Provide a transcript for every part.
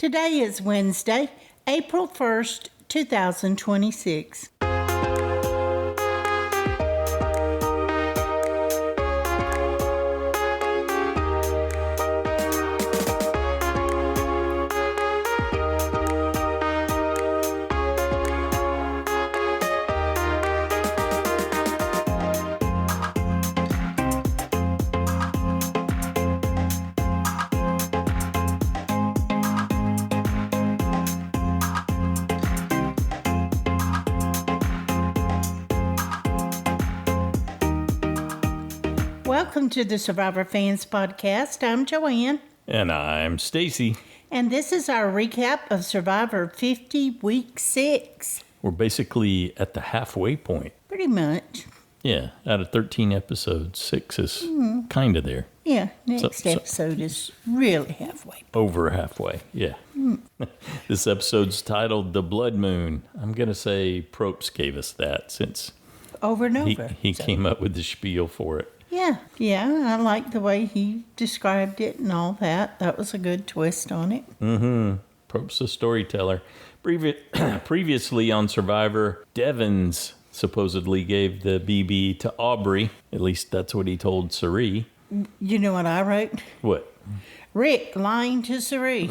Today is Wednesday, April 1st, 2026. Welcome to the Survivor Fans Podcast. I'm Joanne. And I'm Stacy. And this is our recap of Survivor 50, Week 6. We're basically at the halfway point. Pretty much. Yeah, out of 13 episodes, 6 is kind of there. Yeah, next episode is really halfway. Over halfway, yeah. This episode's titled The Blood Moon. I'm going to say Probst gave us that since over and over. He came up with the spiel for it. Yeah, I like the way he described it and all that. That was a good twist on it. Probst's a storyteller. Previously on Survivor, Devins supposedly gave the BB to Aubry. At least that's what he told Cirie. You know what I wrote? What? Rick lying to Cirie.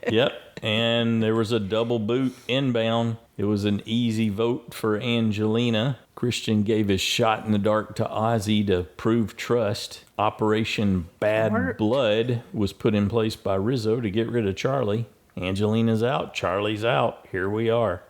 Yep, and there was a double boot inbound. It was an easy vote for Angelina. Christian gave his shot in the dark to Ozzy to prove trust. Operation Bad Blood was put in place by Rizo to get rid of Charlie. Angelina's out, Charlie's out. Here we are.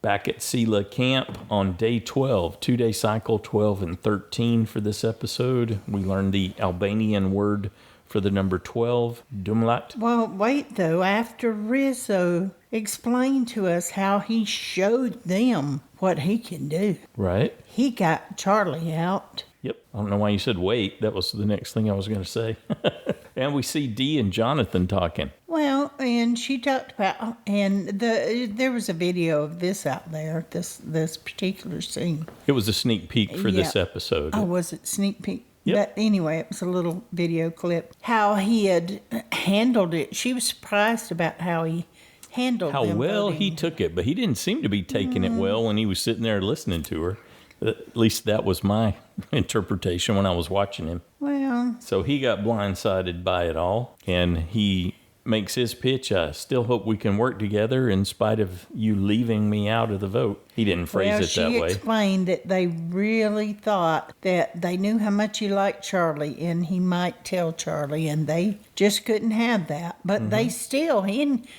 Back at Sela Camp on day 12, 2-day cycle 12 and 13 for this episode. We learned the Albanian word for the number 12, Dumlat. Well, wait, though. After Rizo explained to us how he showed them what he can do. Right. He got Charlie out. Yep. I don't know why you said wait. That was the next thing I was going to say. And we see Dee and Jonathan talking. Well, and she talked about, and there was a video of this out there, this particular scene. It was a sneak peek for this episode. Oh, was it sneak peek? Yep. But anyway, it was a little video clip. How he had handled it. She was surprised about how he handled how them well voting. he took it, but he didn't seem to be taking it well when he was sitting there listening to her. At least that was my interpretation when I was watching him. Well, so he got blindsided by it all, and he makes his pitch. I still hope we can work together in spite of you leaving me out of the vote. He didn't phrase it that way. She explained that they really thought that they knew how much he liked Charlie, and he might tell Charlie, and they just couldn't have that. But they still,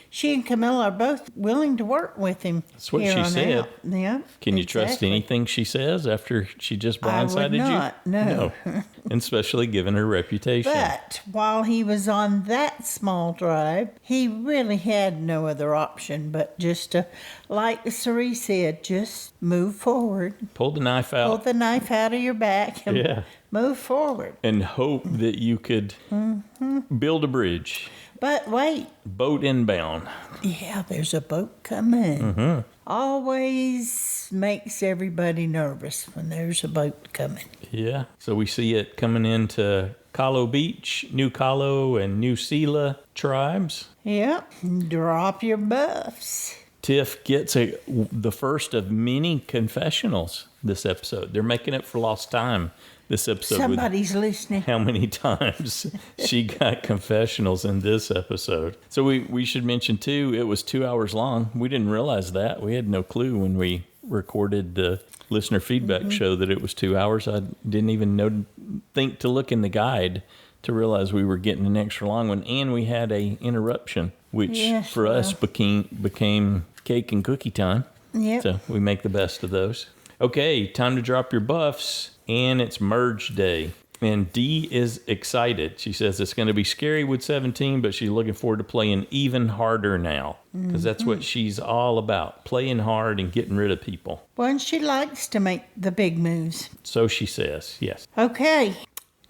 she and Camilla are both willing to work with him. That's what she said. Out. Yeah. Can you trust anything she says after she just blindsided you? I would not, no. And especially given her reputation. But while he was on that small drive, he really had no other option but just to, like Cirie said, just move forward. Pull the knife out. Pull the knife out of your back and move forward. And hope that you could build a bridge. But wait. Boat inbound. Yeah, there's a boat coming. Always makes everybody nervous when there's a boat coming. Yeah. So we see it coming into Calo Beach, New Calo, and New Sela tribes. Yep. Drop your buffs. Tiff gets the first of many confessionals this episode. They're making up for lost time this episode. Somebody's listening. How many times she got confessionals in this episode. So we should mention, too, it was 2 hours long. We didn't realize that. We had no clue when we recorded the listener feedback show that it was 2 hours. I didn't even think to look in the guide to realize we were getting an extra long one. And we had a interruption, which for us became cake and cookie time. Yep. So we make the best of those. Okay, time to drop your buffs. And it's merge day. And Dee is excited. She says it's going to be scary with 17, but she's looking forward to playing even harder now. Because that's what she's all about, playing hard and getting rid of people. Well, and she likes to make the big moves. So she says, yes. Okay.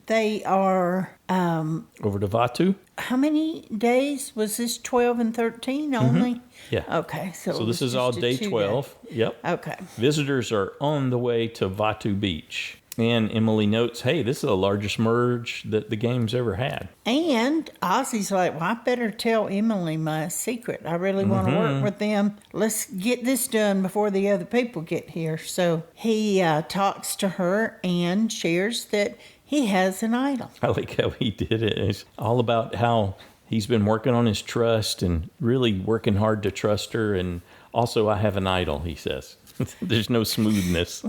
They are... over to Vaatu. How many days? Was this 12 and 13 only? Yeah. Okay. So this is all day 12. Yep. Okay. Visitors are on the way to Vaatu Beach. And Emily notes, hey, this is the largest merge that the game's ever had. And Ozzy's like, well, I better tell Emily my secret. I really want to work with them. Let's get this done before the other people get here. So he talks to her and shares that he has an idol. I like how he did it. It's all about how he's been working on his trust and really working hard to trust her. And also, I have an idol, he says. There's no smoothness.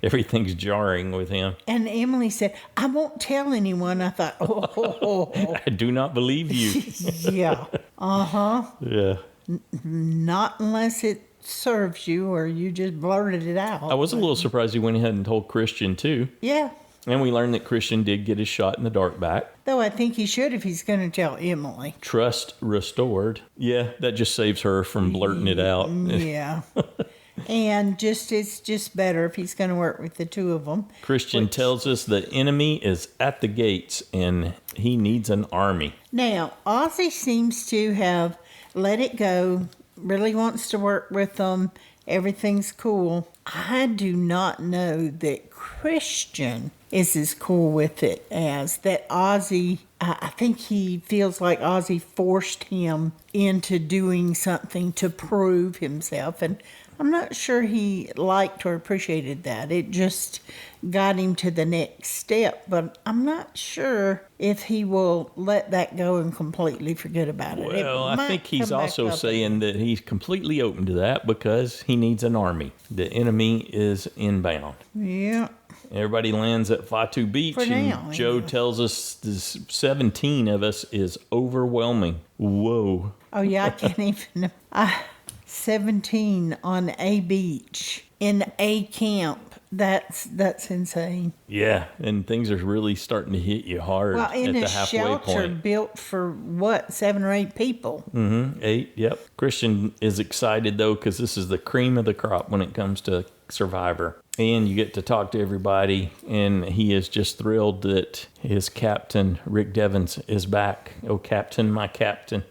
Everything's jarring with him. And Emily said, I won't tell anyone. I thought, oh. I do not believe you. Yeah. Uh-huh. Yeah. Not unless it serves you or you just blurted it out. I was a little surprised he went ahead and told Christian, too. Yeah. And we learned that Christian did get his shot in the dark back. Though I think he should if he's going to tell Emily. Trust restored. Yeah, that just saves her from blurting it out. Yeah. And it's just better if he's going to work with the two of them. Christian tells us the enemy is at the gates and he needs an army. Now, Ozzy seems to have let it go, really wants to work with them. Everything's cool. I do not know that Christian is as cool with it as that Ozzy. I think he feels like Ozzy forced him into doing something to prove himself. And I'm not sure he liked or appreciated that. It just got him to the next step. But I'm not sure if he will let that go and completely forget about it. Well, I think he's also saying that he's completely open to that because he needs an army. The enemy is inbound. Yeah. Everybody lands at Fatu Beach, For now, and Joe tells us this 17 of us is overwhelming. Whoa. Oh, yeah, I can't even. 17 on a beach in a camp. That's insane. Yeah, and things are really starting to hit you hard Well, in at the a halfway shelter point. built for, what, 7 or 8 people? 8, yep. Christian is excited, though, because this is the cream of the crop when it comes to Survivor. And you get to talk to everybody, and he is just thrilled that his captain, Rick Devens, is back. Oh, captain, my captain.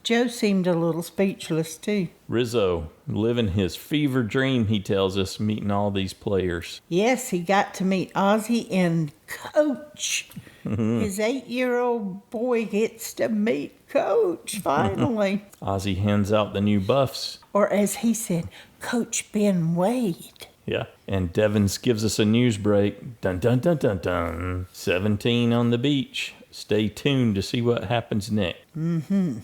Joe seemed a little speechless, too. Rizo, living his fever dream, he tells us, meeting all these players. Yes, he got to meet Ozzy and Coach. His 8-year-old boy gets to meet Coach, finally. Ozzy hands out the new buffs. Or as he said, Coach Ben Wade. Yeah, and Devens gives us a news break. Dun, dun, dun, dun, dun. 17 on the beach. Stay tuned to see what happens next.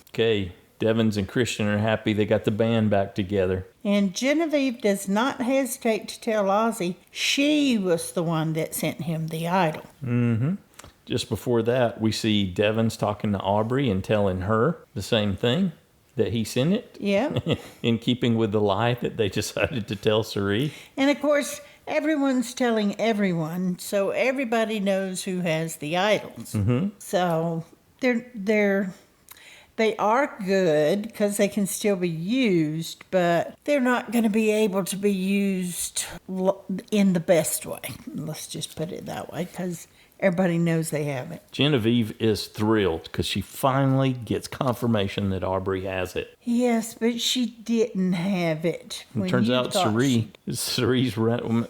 Okay, Devens and Christian are happy they got the band back together. And Genevieve does not hesitate to tell Ozzy she was the one that sent him the idol. Just before that, we see Devens talking to Aubry and telling her the same thing, that he sent it. Yeah. In keeping with the lie that they decided to tell Cirie. And of course, everyone's telling everyone, so everybody knows who has the idols. So they are good because they can still be used, but they're not going to be able to be used in the best way. Let's just put it that way, because everybody knows they have it. Genevieve is thrilled because she finally gets confirmation that Aubry has it. Yes, but she didn't have it. It turns out Cirie's,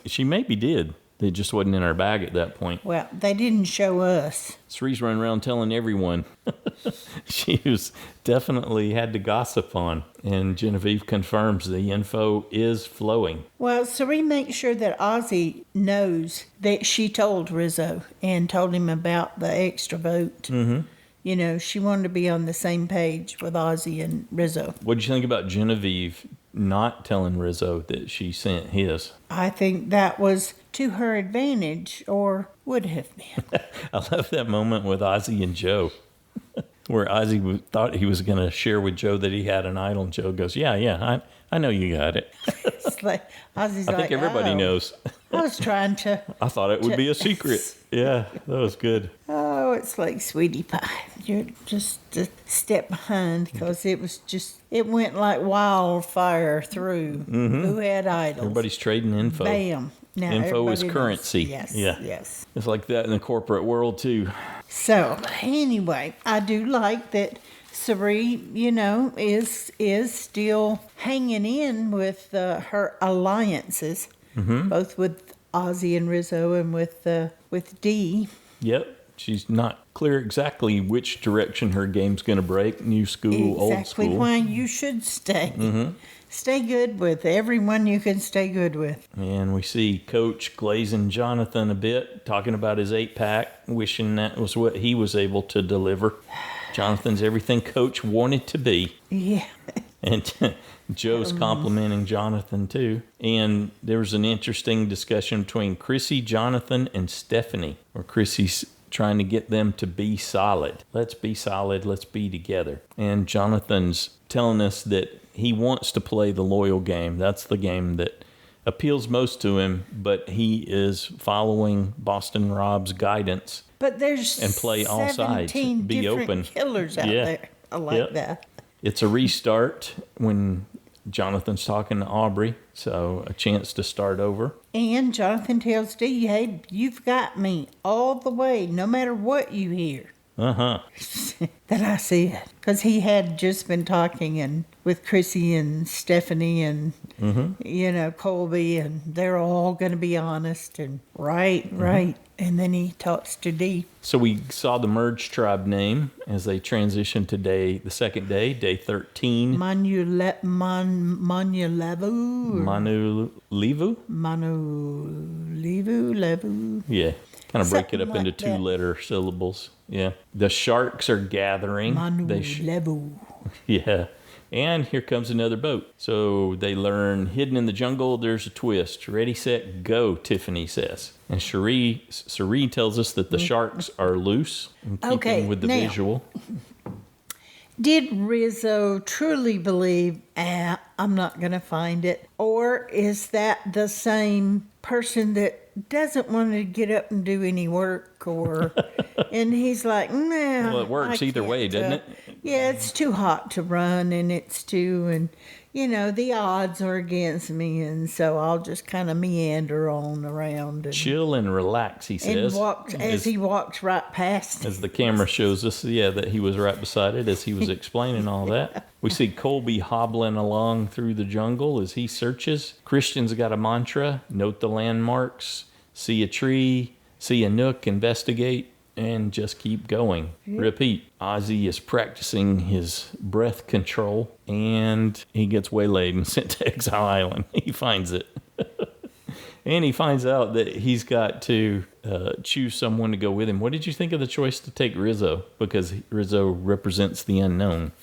she maybe did. It just wasn't in her bag at that point. Well, they didn't show us. Cirie's running around telling everyone. She was definitely had to gossip on. And Genevieve confirms the info is flowing. Well, Cirie makes sure that Ozzy knows that she told Rizo and told him about the extra vote. You know, she wanted to be on the same page with Ozzy and Rizo. What did you think about Genevieve not telling Rizo that she sent his? I think that was to her advantage, or would have been. I love that moment with Ozzy and Joe, where Ozzy thought he was going to share with Joe that he had an idol, and Joe goes, yeah, I know you got it. It's like, Ozzy's I think everybody knows. I was trying to... I thought it would be a secret. Yeah, that was good. Oh, it's like sweetie pie. You're just a step behind because it went like wildfire through who had idols. Everybody's trading info. Bam. Now info is everybody currency. knows. Yes. It's like that in the corporate world, too. So, anyway, I do like that Cirie, is still hanging in with her alliances, both with Ozzy and Rizo and with Dee. Yep. She's not clear exactly which direction her game's going to break. New school, old Exactly school. why you should stay. Stay good with everyone you can stay good with. And we see Coach glazing Jonathan a bit, talking about his 8-pack, wishing that was what he was able to deliver. Jonathan's everything Coach wanted to be. Yeah. And Joe's complimenting Jonathan, too. And there was an interesting discussion between Chrissy, Jonathan, and Stephenie, where Chrissy's trying to get them to be solid. Let's be solid. Let's be together. And Jonathan's telling us that he wants to play the loyal game. That's the game that appeals most to him, but he is following Boston Rob's guidance. But there's and play all sides. 17 Be different open. killers out there. I like that. It's a restart when Jonathan's talking to Aubry, so a chance to start over. And Jonathan tells Dee, hey, you've got me all the way, no matter what you hear. That I said. Because he had just been talking with Chrissy and Stephenie and, Colby, and they're all going to be honest and right. And then he talks to Dee. So we saw the merged tribe name as they transitioned to the second day, day 13. Manulevu. Manulevu. Yeah. Kind of break Something it up like into that. 2-letter syllables. Yeah. The sharks are gathering. Manulevu. Yeah. And here comes another boat. So they learn hidden in the jungle, there's a twist. Ready, set, go, Tiffany says. And Cirie tells us that the sharks are loose in keeping with the visual. Did Rizo truly believe, I'm not going to find it? Or is that the same person that doesn't want to get up and do any work? Or and he's like, nah. Well, it works either way, doesn't it? Yeah, it's too hot to run, and the odds are against me, and so I'll just kind of meander on around. And chill and relax, he says. And he walks right past. As the camera shows us, that he was right beside it as he was explaining all that. We see Colby hobbling along through the jungle as he searches. Christian's got a mantra: note the landmarks, see a tree, see a nook, investigate, and just keep going. Repeat. Ozzy is practicing his breath control, and he gets waylaid and sent to Exile Island. He finds it. And he finds out that he's got to choose someone to go with him. What did you think of the choice to take Rizo? Because Rizo represents the unknown.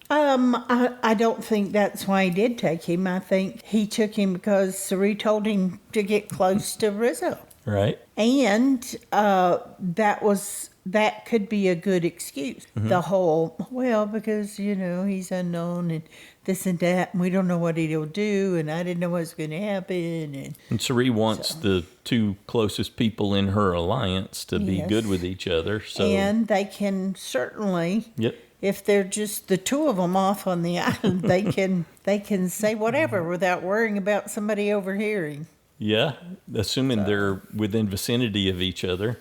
I don't think that's why he did take him. I think he took him because Cirie told him to get close to Rizo. Right. And that could be a good excuse. The whole, because, he's unknown and this and that, and we don't know what he'll do, and I didn't know what was going to happen. And Cirie wants the two closest people in her alliance to be good with each other. So. And they can certainly... If they're just the two of them off on the island, they can say whatever without worrying about somebody overhearing. Yeah, assuming they're within vicinity of each other.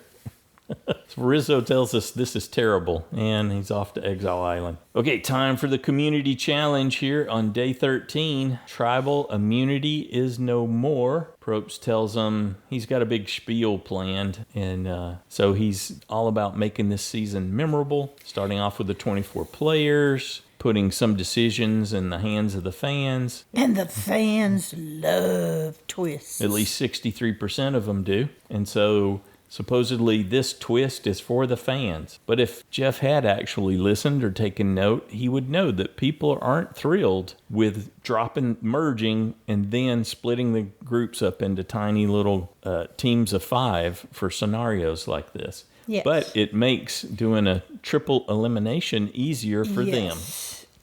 So Rizo tells us this is terrible, and he's off to Exile Island. Okay, time for the community challenge here on day 13. Tribal immunity is no more. Probst tells him he's got a big spiel planned, and so he's all about making this season memorable, starting off with the 24 players, putting some decisions in the hands of the fans. And the fans love twists. At least 63% of them do. And so supposedly this twist is for the fans. But if Jeff had actually listened or taken note, he would know that people aren't thrilled with merging and then splitting the groups up into tiny little teams of 5 for scenarios like this. Yes. But it makes doing a triple elimination easier for them.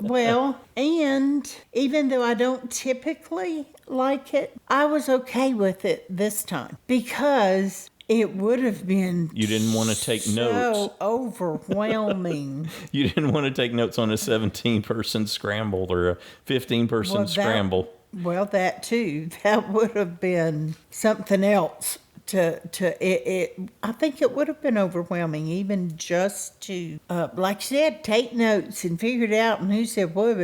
Well, and even though I don't typically like it, I was okay with it this time because it would have been You didn't want to take notes. So overwhelming. You didn't want to take notes on a 17-person scramble or a 15-person scramble. Well, that too. That would have been something else I think it would have been overwhelming, even just to, like I said, take notes and figure it out and who said what.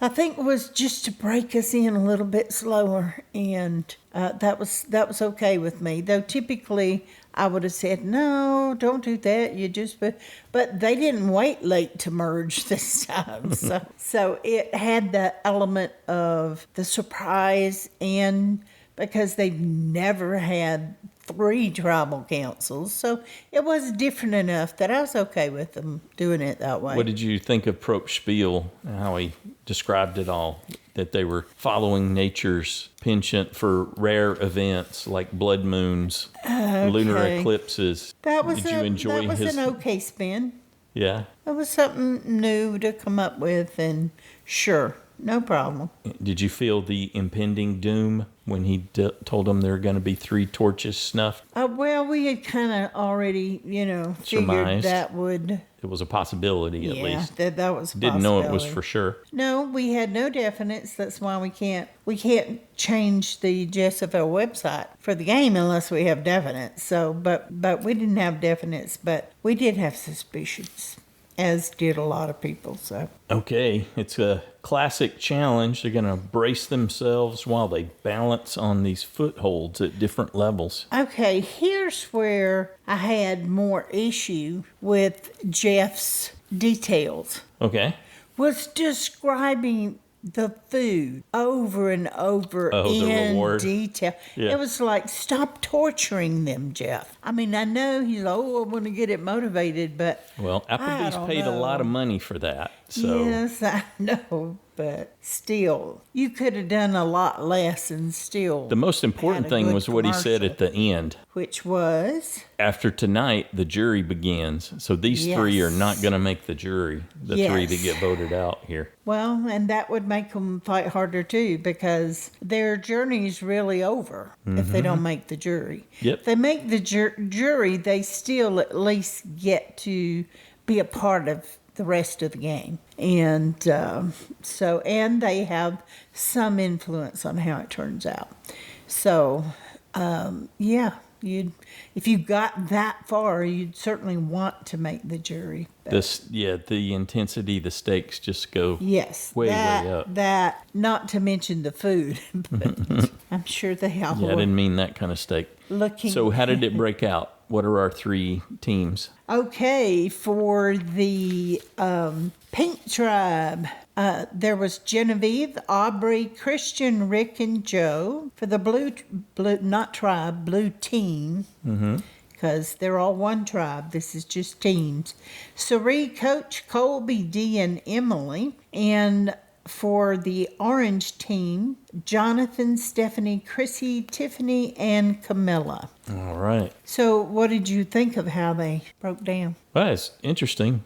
I think it was just to break us in a little bit slower, and that was okay with me. Though typically I would have said, no, don't do that. You just, but they didn't wait late to merge this time. So it had the element of the surprise, and because they've never had 3 tribal councils, so it was different enough that I was okay with them doing it that way. What did you think of Proch Spiel and how he described it all? That they were following nature's penchant for rare events like blood moons, lunar eclipses. Did you enjoy an okay spin. Yeah. It was something new to come up with, and sure, no problem. Did you feel the impending doom when he told them there were going to be 3 torches snuffed? Well, we had kind of already, figured surmised that would... It was a possibility, at least. That was a possibility. Didn't know it was for sure. No, we had no definites. That's why we can't change the JSFL website for the game unless we have definites. So, but we didn't have definites, but we did have suspicions, as did a lot of people. So okay, it's a classic challenge. They're going to brace themselves while they balance on these footholds at different levels. Okay, here's where I had more issue with Jeff's details. Okay. Was describing the food over and over in detail. Yeah. It was like, stop torturing them, Jeff. I mean, I know he's like, I want to get it motivated, but well, Applebee's paid a lot of money for that. So. Yes, I know, but still, you could have done a lot less and still. The most important thing was what he said at the end. Which was? After tonight, the jury begins. So these 3 are not going to make the jury, the 3 that get voted out here. Well, and that would make them fight harder too, because their journey's really over if they don't make the jury. Yep. If they make the jury, they still at least get to be a part of the rest of the game. And and they have some influence on how it turns out. So, if you got that far, you'd certainly want to make the jury. The intensity, the stakes just go way up. That, not to mention the food, but I'm sure they all I didn't mean that kind of steak. So how did it break out? What are our 3 teams? Okay, for the Pink Tribe, there was Genevieve, Aubry, Christian, Rick, and Joe. For the blue team, because they're all one tribe. This is just teams. Cirie, Coach, Colby, Dee, and Emily. And for the orange team, Jonathan, Stephenie, Chrissy, Tiffany, and Camilla. All right. So what did you think of how they broke down? Well, it's interesting.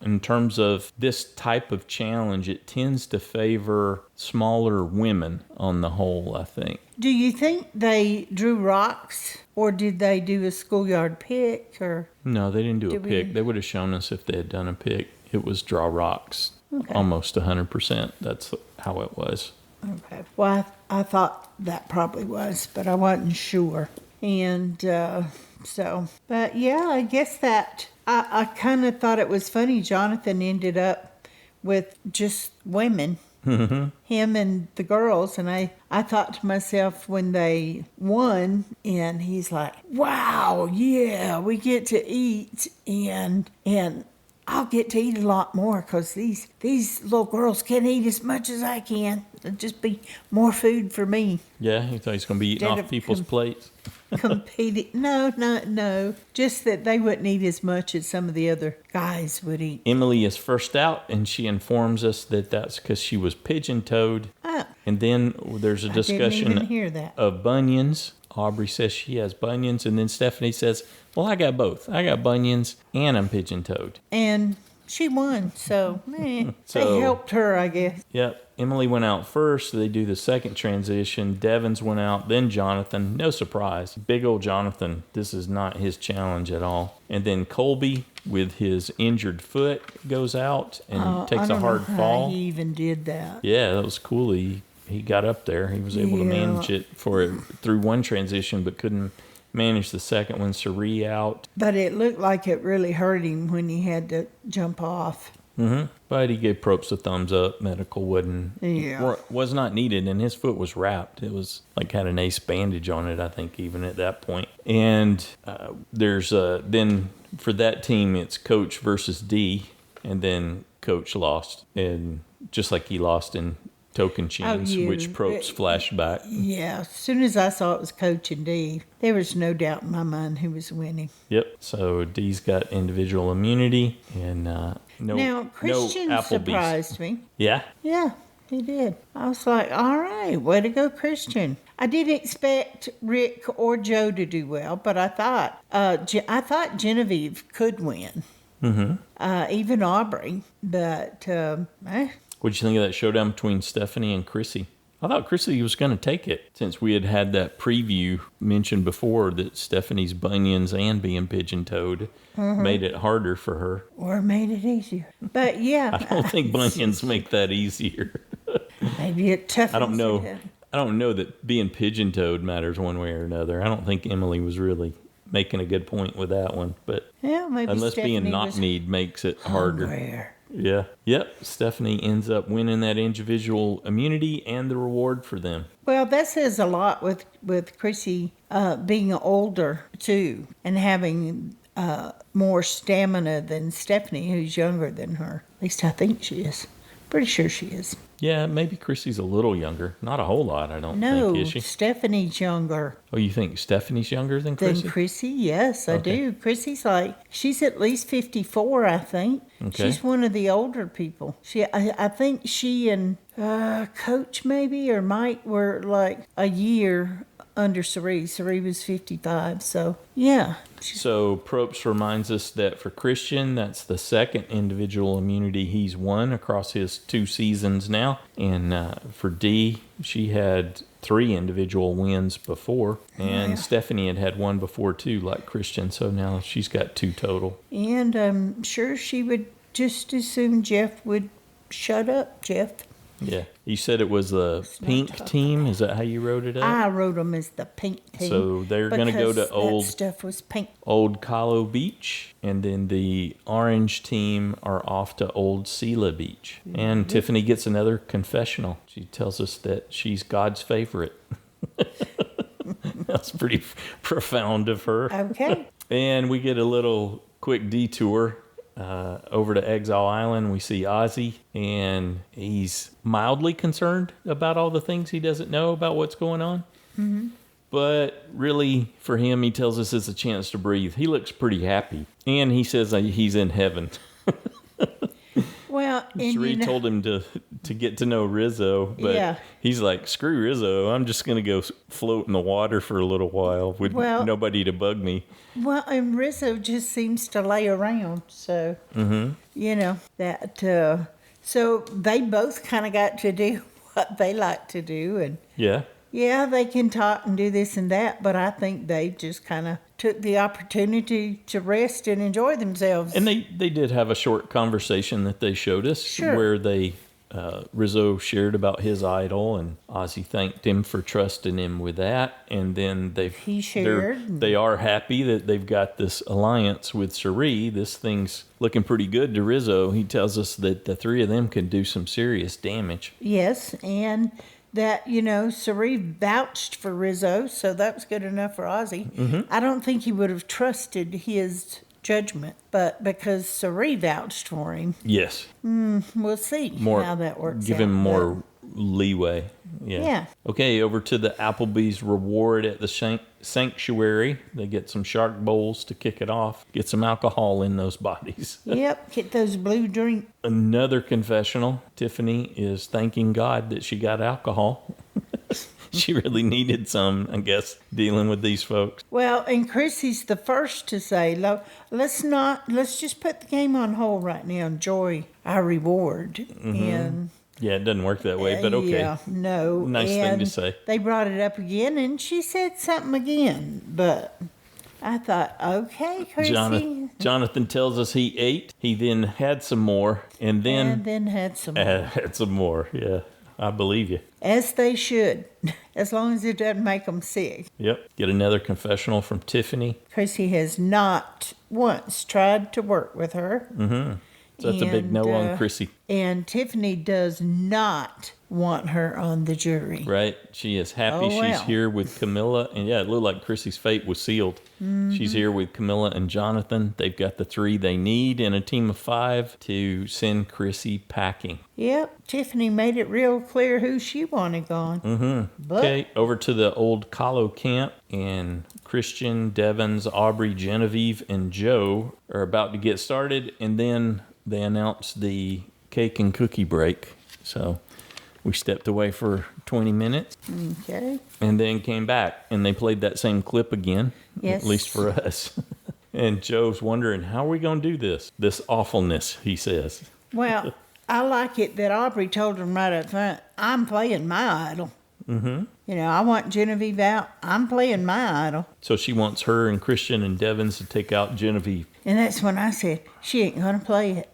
In terms of this type of challenge, it tends to favor smaller women on the whole, I think. Do you think they drew rocks, or did they do a schoolyard pick? Or no, they didn't do a pick. They would have shown us if they had done a pick. It was draw rocks. Okay. Almost 100%. That's how it was. Okay. Well, I thought that probably was, but I wasn't sure. And but yeah, I guess that I kind of thought it was funny. Jonathan ended up with just women, him and the girls. And I thought to myself when they won, and he's like, wow, yeah, we get to eat, and I'll get to eat a lot more because these little girls can't eat as much as I can. It'll just be more food for me. Yeah, you thought he's going to be eating off people's plates? Competing. No. Just that they wouldn't eat as much as some of the other guys would eat. Emily is first out, and she informs us that that's because she was pigeon-toed. Oh. And then there's a discussion I didn't even hear that. Of bunions. Aubry says she has bunions, and then Stephenie says, well, I got both. I got bunions, and I'm pigeon-toed. And she won, so, they helped her, I guess. Yep. Emily went out first. They do the second transition. Devins went out, then Jonathan. No surprise. Big old Jonathan. This is not his challenge at all. And then Colby, with his injured foot, goes out and takes a hard fall. He even did that. Yeah, that was cool. He he got up there. He was able to manage it through one transition, but couldn't manage the second one. Cirie out. But it looked like it really hurt him when he had to jump off. But he gave Probst a thumbs up. Medical was not needed, and his foot was wrapped. It was like had an ace bandage on it, I think, even at that point. And there's then for that team, it's Coach versus D, and then Coach lost, and just like he lost in Tocantins, which Probst flashed back. Yeah, as soon as I saw it was Coach and D, there was no doubt in my mind who was winning. Yep. So D's got individual immunity, and now Christian surprised me. Yeah. Yeah, he did. I was like, all right, way to go, Christian. I didn't expect Rick or Joe to do well, but I thought Genevieve could win. Even Aubry, but What'd you think of that showdown between Stephenie and Chrissy? I thought Chrissy was going to take it, since we had that preview mentioned before that Stephenie's bunions and being pigeon-toed made it harder for her. Or made it easier. But yeah. I don't think bunions make that easier. Maybe it toughens I don't know. it. I don't know that being pigeon-toed matters one way or another. I don't think Emily was really making a good point with that one. But yeah, maybe unless Stephenie being knock-kneed makes it harder. Hungrier. Yeah. Yep. Stephenie ends up winning that individual immunity and the reward for them. Well, that says a lot with Chrissy being older, too, and having more stamina than Stephenie, who's younger than her. At least I think she is. Pretty sure she is. Yeah, maybe Chrissy's a little younger. Not a whole lot, I don't think, is she? No, Stephenie's younger. Oh, you think Stephenie's younger than Chrissy? Than Chrissy, yes, I do. Chrissy's she's at least 54, I think. Okay. She's one of the older people. I think she and Coach maybe or Mike were like a year under Cirie. Cirie was 55, so yeah. So Probst reminds us that for Christian, that's the second individual immunity he's won across his 2 seasons now. And for D, she had 3 individual wins before. And Stephenie had one before too, like Christian. So now she's got 2 total. And I'm sure she would just as soon Jeff would shut up, Jeff. Yeah. You said it was the pink team. Is that how you wrote it up? I wrote them as the pink team. So they're going to go to that stuff was pink. Old Calo Beach. And then the orange team are off to Old Sela Beach. And Tiffany gets another confessional. She tells us that she's God's favorite. That's pretty profound of her. Okay. And we get a little quick detour over to Exile Island. We see Ozzy, and he's mildly concerned about all the things he doesn't know about what's going on. But really, for him, he tells us it's a chance to breathe. He looks pretty happy, and he says he's in heaven. Well, and Cirie told him to get to know Rizo, but he's like, screw Rizo. I'm just going to go float in the water for a little while with nobody to bug me. Well, and Rizo just seems to lay around, so, you know, that, so they both kind of got to do what they like to do, and yeah, they can talk and do this and that, but I think they just kind of took the opportunity to rest and enjoy themselves. And they did have a short conversation that they showed us where they Rizo shared about his idol, and Ozzy thanked him for trusting him with that. And then they are happy that they've got this alliance with Cirie. This thing's looking pretty good to Rizo. He tells us that the 3 of them can do some serious damage. Yes, and that, you know, Cirie vouched for Rizo, so that was good enough for Ozzy. I don't think he would have trusted his judgment, but because Cirie vouched for him. Yes. We'll see how that works Give out. him more leeway. Yeah. Okay, over to the Applebee's reward at the sanctuary. They get some shark bowls to kick it off. Get some alcohol in those bodies. Yep, get those blue drinks. Another confessional. Tiffany is thanking God that she got alcohol. She really needed some, I guess, dealing with these folks. Well, and Chrissy's the first to say, let's just put the game on hold right now, enjoy our reward. And yeah, it doesn't work that way, but okay. Yeah, no. Nice thing to say. They brought it up again, and she said something again, but I thought, okay, Chrissy. Jonathan tells us he ate. He then had some more, and then had some more. Had some more, yeah. I believe you. As they should, as long as it doesn't make them sick. Yep. Get another confessional from Tiffany. Chrissy has not once tried to work with her. So that's a big no on Chrissy. And Tiffany does not want her on the jury. Right. She is happy she's here with Camilla. And yeah, it looked like Chrissy's fate was sealed. She's here with Camilla and Jonathan. They've got the 3 they need in a team of 5 to send Chrissy packing. Yep. Tiffany made it real clear who she wanted gone. But Okay, over to the old Kahlo camp, and Christian, Devens, Aubry, Genevieve, and Joe are about to get started, and then they announced the cake and cookie break. So we stepped away for 20 minutes. Okay. And then came back, and they played that same clip again, Yes. at least for us. And Joe's wondering, how are we going to do this? This awfulness, he says. Well, I like it that Aubry told him right up front, I'm playing my idol. You know, I want Genevieve out. I'm playing my idol. So she wants her and Christian and Devens to take out Genevieve. And that's when I said, she ain't going to play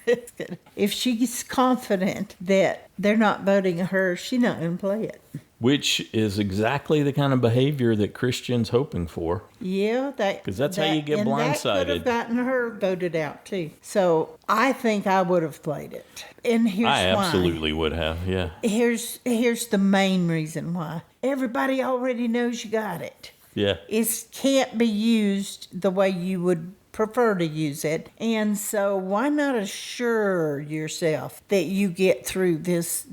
it. If she's confident that they're not voting her, she's not going to play it. Which is exactly the kind of behavior that Christian's hoping for. Yeah, Because that's how you get and that could blindsided. have gotten her voted out too. So I think I would have played it. And here's I why. absolutely would have, yeah. Here's the main reason why. Everybody already knows you got it. Yeah. It can't be used the way you would prefer to use it. And so why not assure yourself that you get through this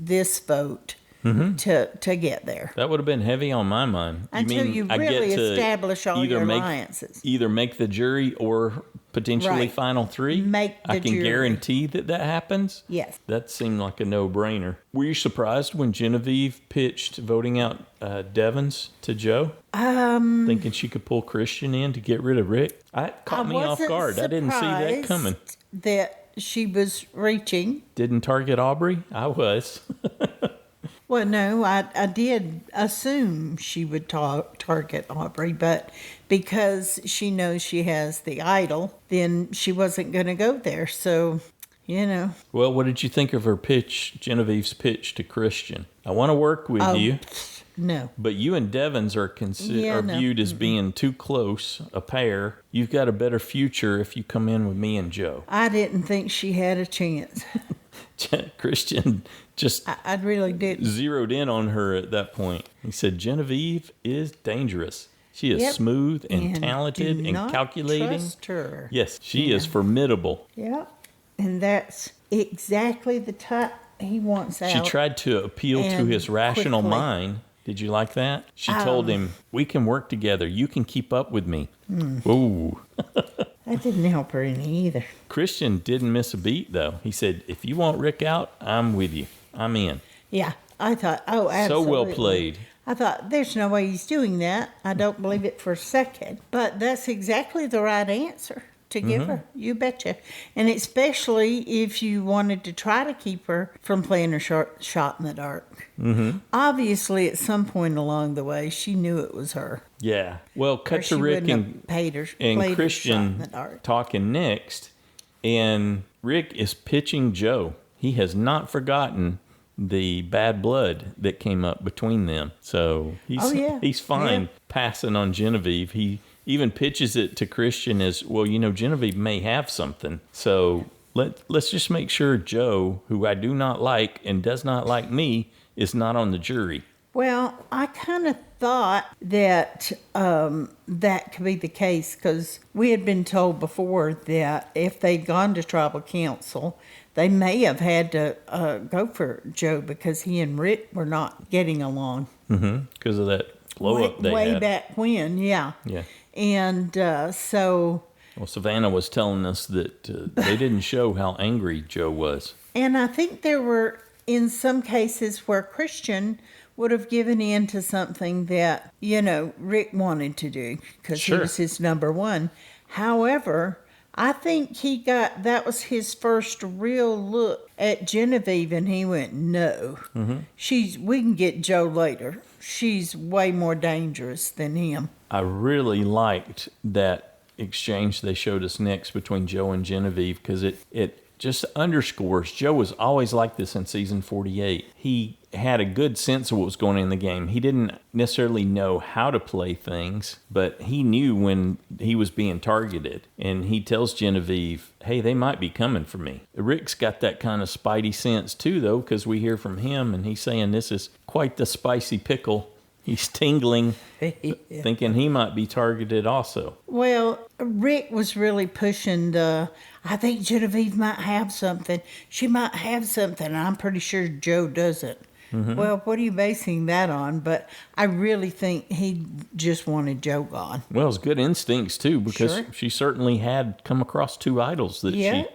vote to get there? That would have been heavy on my mind. Until you I really get to establish all your make, alliances. Either make the jury or potentially Right. final 3. Make the I can jury. guarantee that happens. Yes. That seemed like a no-brainer. Were you surprised when Genevieve pitched voting out Devens to Joe? Thinking she could pull Christian in to get rid of Rick? It caught me off wasn't guard. I didn't see that surprised coming. That she was reaching. Didn't target Aubry? I was. Well, no, I did assume she would target Aubry, but because she knows she has the idol, then she wasn't going to go there. So, you know. Well, what did you think of her pitch, Genevieve's pitch to Christian? I want to work with you, No. but you and Devens are Yeah, no. viewed as being too close, a pair. You've got a better future if you come in with me and Joe. I didn't think she had a chance. Christian just I really didn't. zeroed in on her at that point. He said, Genevieve is dangerous. She is Yep. smooth and talented do and not calculating. Trust her. Yes, she is formidable. Yeah. And that's exactly the type he wants out. She tried to appeal to and his rational quickly. mind. Did you like that? She told him, we can work together. You can keep up with me. Ooh. That didn't help her any either. Christian didn't miss a beat, though. He said, if you want Rick out, I'm with you. I'm in. Yeah, I thought, oh, So absolutely. well played. I thought, there's no way he's doing that. I don't believe it for a second. But that's exactly the right answer to give her. You betcha. And especially if you wanted to try to keep her from playing a shot in the dark. Obviously, at some point along the way, she knew it was her. Yeah. Well, Or cut she to Rick wouldn't and have played her shot in Christian the dark. talking next, and Rick is pitching Joe. He has not forgotten the bad blood that came up between them. So he's fine Yeah. passing on Genevieve. He even pitches it to Christian as, well, Genevieve may have something. So let's just make sure Joe, who I do not like and does not like me, is not on the jury. Well, I kind of thought that that could be the case because we had been told before that if they'd gone to tribal council, they may have had to go for Joe because he and Rick were not getting along. Because of that blow up they way had. back when, yeah. Yeah. And so, Well, Savannah was telling us that they didn't show how angry Joe was. and I think there were in some cases where Christian would have given in to something that, Rick wanted to do because Sure. he was his number one. However, I think that was his first real look at Genevieve and he went, no, we can get Joe later. She's way more dangerous than him. I really liked that exchange they showed us next between Joe and Genevieve because it just underscores Joe was always like this in season 48. He had a good sense of what was going on in the game. He didn't necessarily know how to play things, but he knew when he was being targeted. And he tells Genevieve, hey, they might be coming for me. Rick's got that kind of spidey sense too, though, because we hear from him and he's saying this is quite the spicy pickle. He's tingling, thinking he might be targeted also. Well, Rick was really pushing I think Genevieve might have something. She might have something. I'm pretty sure Joe doesn't. Mm-hmm. Well, what are you basing that on? But I really think he just wanted Joe gone. Well, it's good instincts, too, because Sure. she certainly had come across 2 idols that she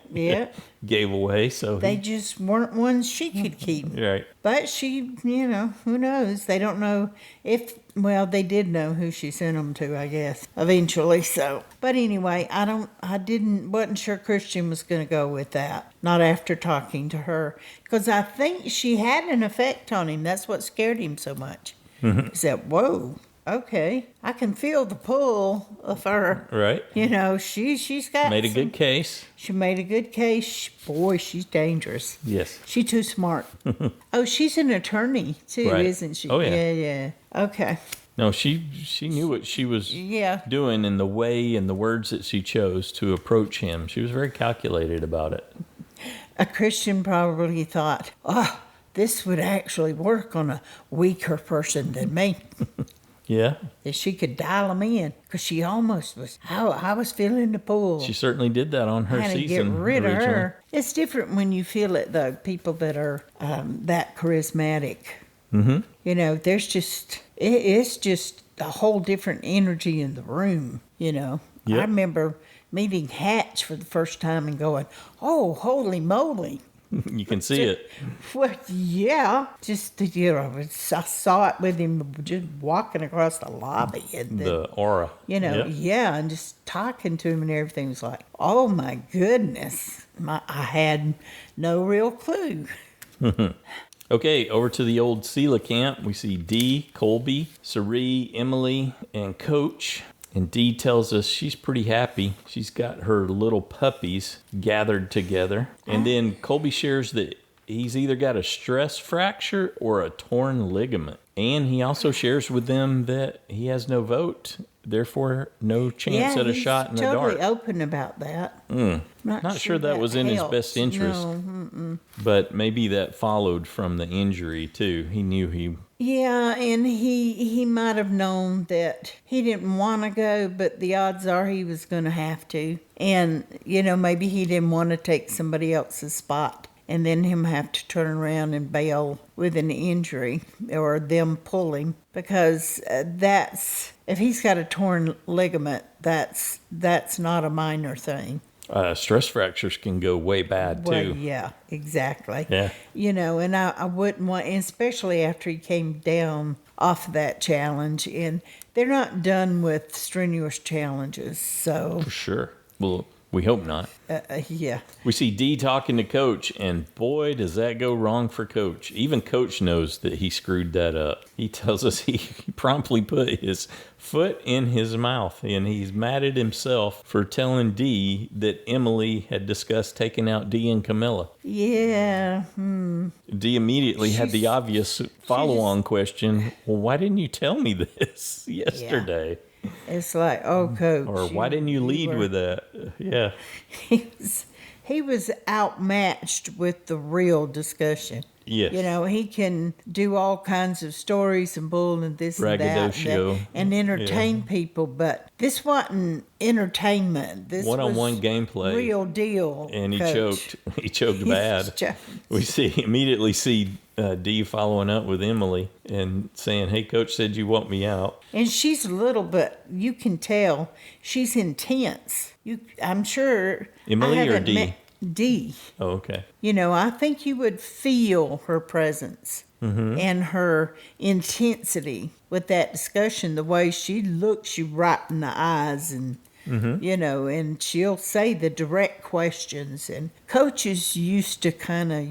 gave away. So they just weren't ones she could keep. Right. But she, who knows? They don't know if, well, they did know who she sent them to, I guess, eventually. So, but anyway, wasn't sure Christian was going to go with that. Not after talking to her. Because I think she had an effect on him. That's what scared him so much. Mm-hmm. He said, whoa, okay. I can feel the pull of her. Right. She's got Made a good case. She made a good case. Boy, she's dangerous. Yes. She's too smart. Oh, she's an attorney, too, Right. isn't she? Oh, yeah. Yeah. Okay. No, she knew what she was doing in the way and the words that she chose to approach him. She was very calculated about it. A Christian probably thought, this would actually work on a weaker person than me. Yeah. That she could dial them in. Because she almost was, I was feeling the pull. She certainly did that on her Trying to season. get rid originally. of her. It's different when you feel it, though, people that are that charismatic. Mm-hmm. There's just, it's just a whole different energy in the room, Yep. I remember meeting Hatch for the first time and going, oh, holy moly. You can see it. Well, yeah. Just, I saw it with him just walking across the lobby. And The aura. Yep. Yeah, and just talking to him and everything was like, oh my goodness. I had no real clue. Okay, over to the old Sela camp. We see Dee, Colby, Cirie, Emily, and Coach. And Dee tells us she's pretty happy. She's got her little puppies gathered together. And then Colby shares that he's either got a stress fracture or a torn ligament. And he also shares with them that he has no vote, therefore no chance at a shot in the dark. He's totally open about that. Not sure that was in his best interest. No, but maybe that followed from the injury, too. He knew he... Yeah, and he might have known that he didn't want to go, but the odds are he was going to have to. And, maybe he didn't want to take somebody else's spot and then him have to turn around and bail with an injury or them pull him. Because if he's got a torn ligament, that's not a minor thing. Stress fractures can go way bad, too. Well, yeah, exactly. Yeah. And I wouldn't want, especially after he came down off that challenge. And they're not done with strenuous challenges, so. For sure. Well, we hope not. Yeah. We see Dee talking to Coach, and boy, does that go wrong for Coach. Even Coach knows that he screwed that up. He tells us he promptly put his foot in his mouth, and he's mad at himself for telling Dee that Emily had discussed taking out Dee and Camilla. Yeah. Dee immediately had the obvious follow-on question, well, why didn't you tell me this yesterday? Yeah. It's like, oh, Coach. Or why didn't you lead with that? Yeah. He was outmatched with the real discussion. Yes. He can do all kinds of stories and bull and this and that and entertain people, but this wasn't entertainment. This one-on-one was gameplay. Real deal. And he Coach. choked. He choked bad. We immediately see Dee following up with Emily and saying, hey, Coach said you want me out. And she's a little bit, you can tell, she's intense. I'm sure. Emily or Dee? Dee. Oh, okay. I think you would feel her presence and her intensity with that discussion, the way she looks you right in the eyes and, and she'll say the direct questions. And coaches used to kind of,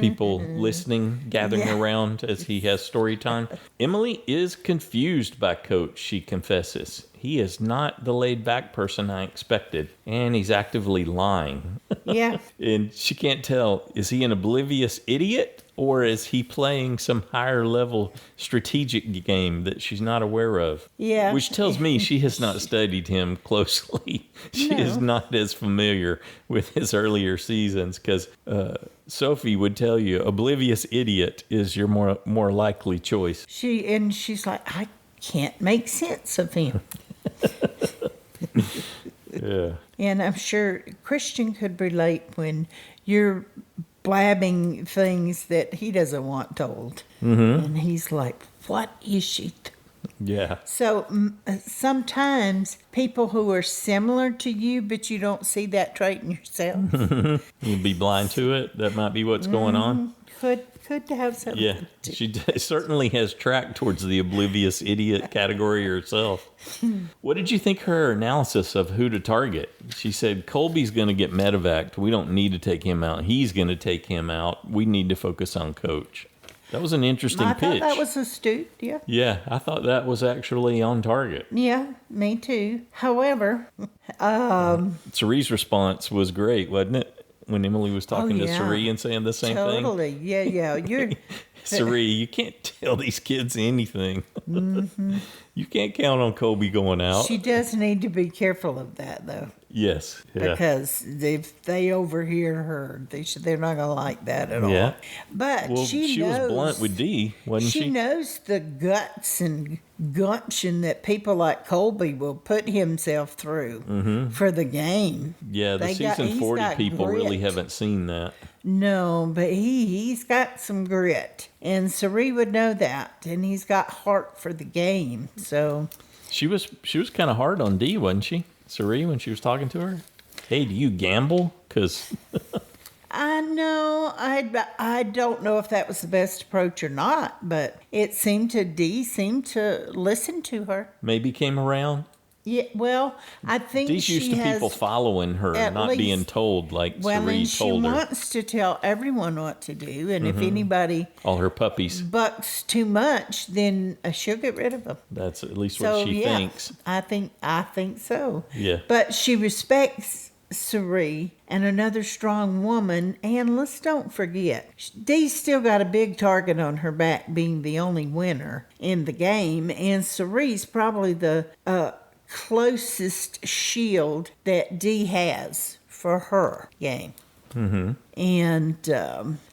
people listening, gathering around as he has story time. Emily is confused by Coach, she confesses. he is not the laid-back person I expected, and he's actively lying. Yeah. And she can't tell, is he an oblivious idiot, or is he playing some higher-level strategic game that she's not aware of? Yeah. Which tells me she has not studied him closely. She is not as familiar with his earlier seasons, because Sophie would tell you, oblivious idiot is your more likely choice. She's like, I can't make sense of him. Yeah. And I'm sure Christian could relate when you're blabbing things that he doesn't want told. Mm-hmm. And he's like, what is she? Yeah. So sometimes people who are similar to you, but you don't see that trait in yourself. You'd be blind to it. That might be what's going on. Could have something. Yeah, she certainly has tracked towards the oblivious idiot category herself. What did you think her analysis of who to target? She said, Colby's going to get medevaced. We don't need to take him out. He's going to take him out. We need to focus on Coach. That was an interesting pitch. I thought that was astute, yeah. Yeah, I thought that was actually on target. Yeah, me too. However, Cirie's response was great, wasn't it? When Emily was talking to Cirie and saying the same thing. Totally, yeah. You're Cirie, you can't tell these kids anything. Mm-hmm. You can't count on Colby going out. She does need to be careful of that, though. Yes. Yeah. Because if they overhear her, they're not going to like that at all. But she knows, was blunt with Dee, wasn't she? She knows the guts and gumption that people like Colby will put himself through for the game. Yeah, the season 40 people really haven't seen that. No, but he's got some grit. And Cirie would know that. And he's got heart for the game. So she was kind of hard on Dee, wasn't she? Cirie, when she was talking to her? Hey, do you gamble? Because I know. I don't know if that was the best approach or not, but Dee seemed to listen to her. Maybe came around. Yeah, well, I think Dee's used to people following her, not being told like Cirie told her. She wants to tell everyone what to do, and if anybody all her puppies bucks too much, then she'll get rid of them. That's at least what she thinks. I think so. Yeah, but she respects Cirie and another strong woman, and let's don't forget, Dee's still got a big target on her back, being the only winner in the game, and Cirie's probably the closest shield that Dee has for her game. Mm-hmm. And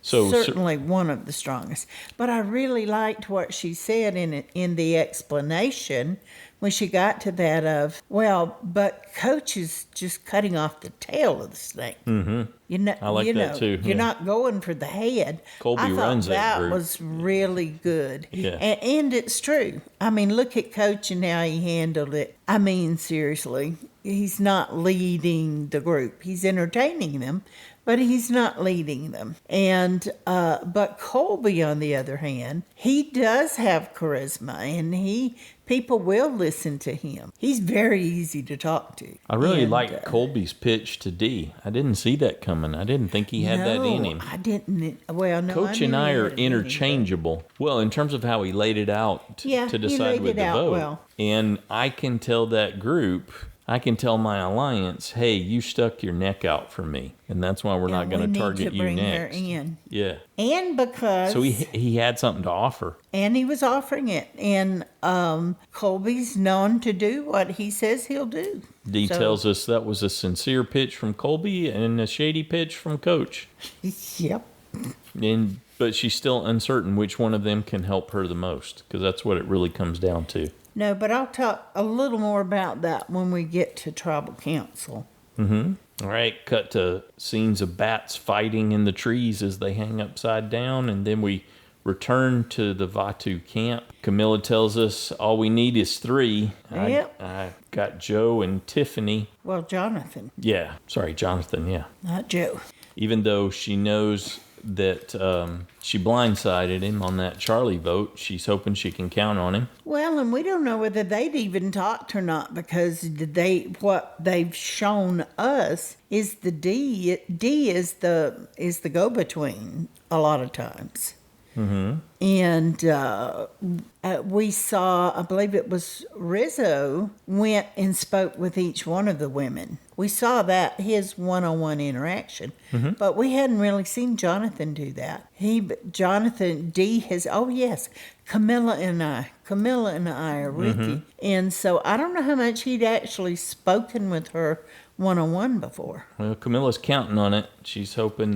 certainly one of the strongest. But I really liked what she said in the explanation when she got to that of, well, but Coach is just cutting off the tail of the snake. Mm-hmm. I like that too. You're not going for the head. Colby runs that group. That was really good. Yeah. And it's true. I mean, look at Coach and how he handled it. I mean, seriously, he's not leading the group. He's entertaining them, but he's not leading them. And but Colby, on the other hand, he does have charisma, and people will listen to him. He's very easy to talk to. I really liked Colby's pitch to Dee. I didn't see that coming. I didn't think he had that in him. I didn't. Well, no. Coach and I are interchangeable. Well, in terms of how he laid it out to decide with the vote. Well. And I can tell that group, I can tell my alliance, hey, you stuck your neck out for me, and that's why we're not going to target you next. Her in. Yeah. And because so he had something to offer. And he was offering it. And Colby's known to do what he says he'll do. Dee tells us that was a sincere pitch from Colby and a shady pitch from Coach. Yep. But she's still uncertain which one of them can help her the most, because that's what it really comes down to. No, but I'll talk a little more about that when we get to Tribal Council. Mm-hmm. All right, cut to scenes of bats fighting in the trees as they hang upside down, and then we return to the Vatu camp. Camilla tells us all we need is 3. Yep. I got Joe and Tiffany. Well, Jonathan. Yeah, sorry, Jonathan, yeah. Not Joe. Even though she knows that she blindsided him on that Charlie vote, she's hoping she can count on him. Well, and we don't know whether they'd even talked or not, because what they've shown us is the Dee is the go-between a lot of times. And we saw, I believe it was Rizo, went and spoke with each one of the women. We saw that, his one-on-one interaction. But we hadn't really seen Jonathan do that. Jonathan D has, oh yes, Camilla and I are Ricky. And so I don't know how much he'd actually spoken with her one-on-one before. Well, Camilla's counting on it. She's hoping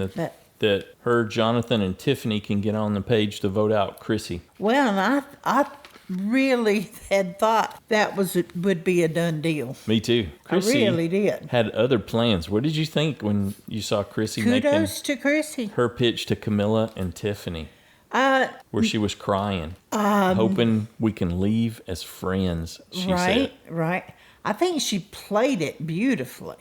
that her, Jonathan, and Tiffany can get on the page to vote out Chrissy. Well, and I really had thought that would be a done deal. Me too. Chrissy I really did. Had other plans. What did you think when you saw Chrissy Kudos to Chrissy. her pitch to Camilla and Tiffany? Where she was crying, hoping we can leave as friends, she said. Right. I think she played it beautifully.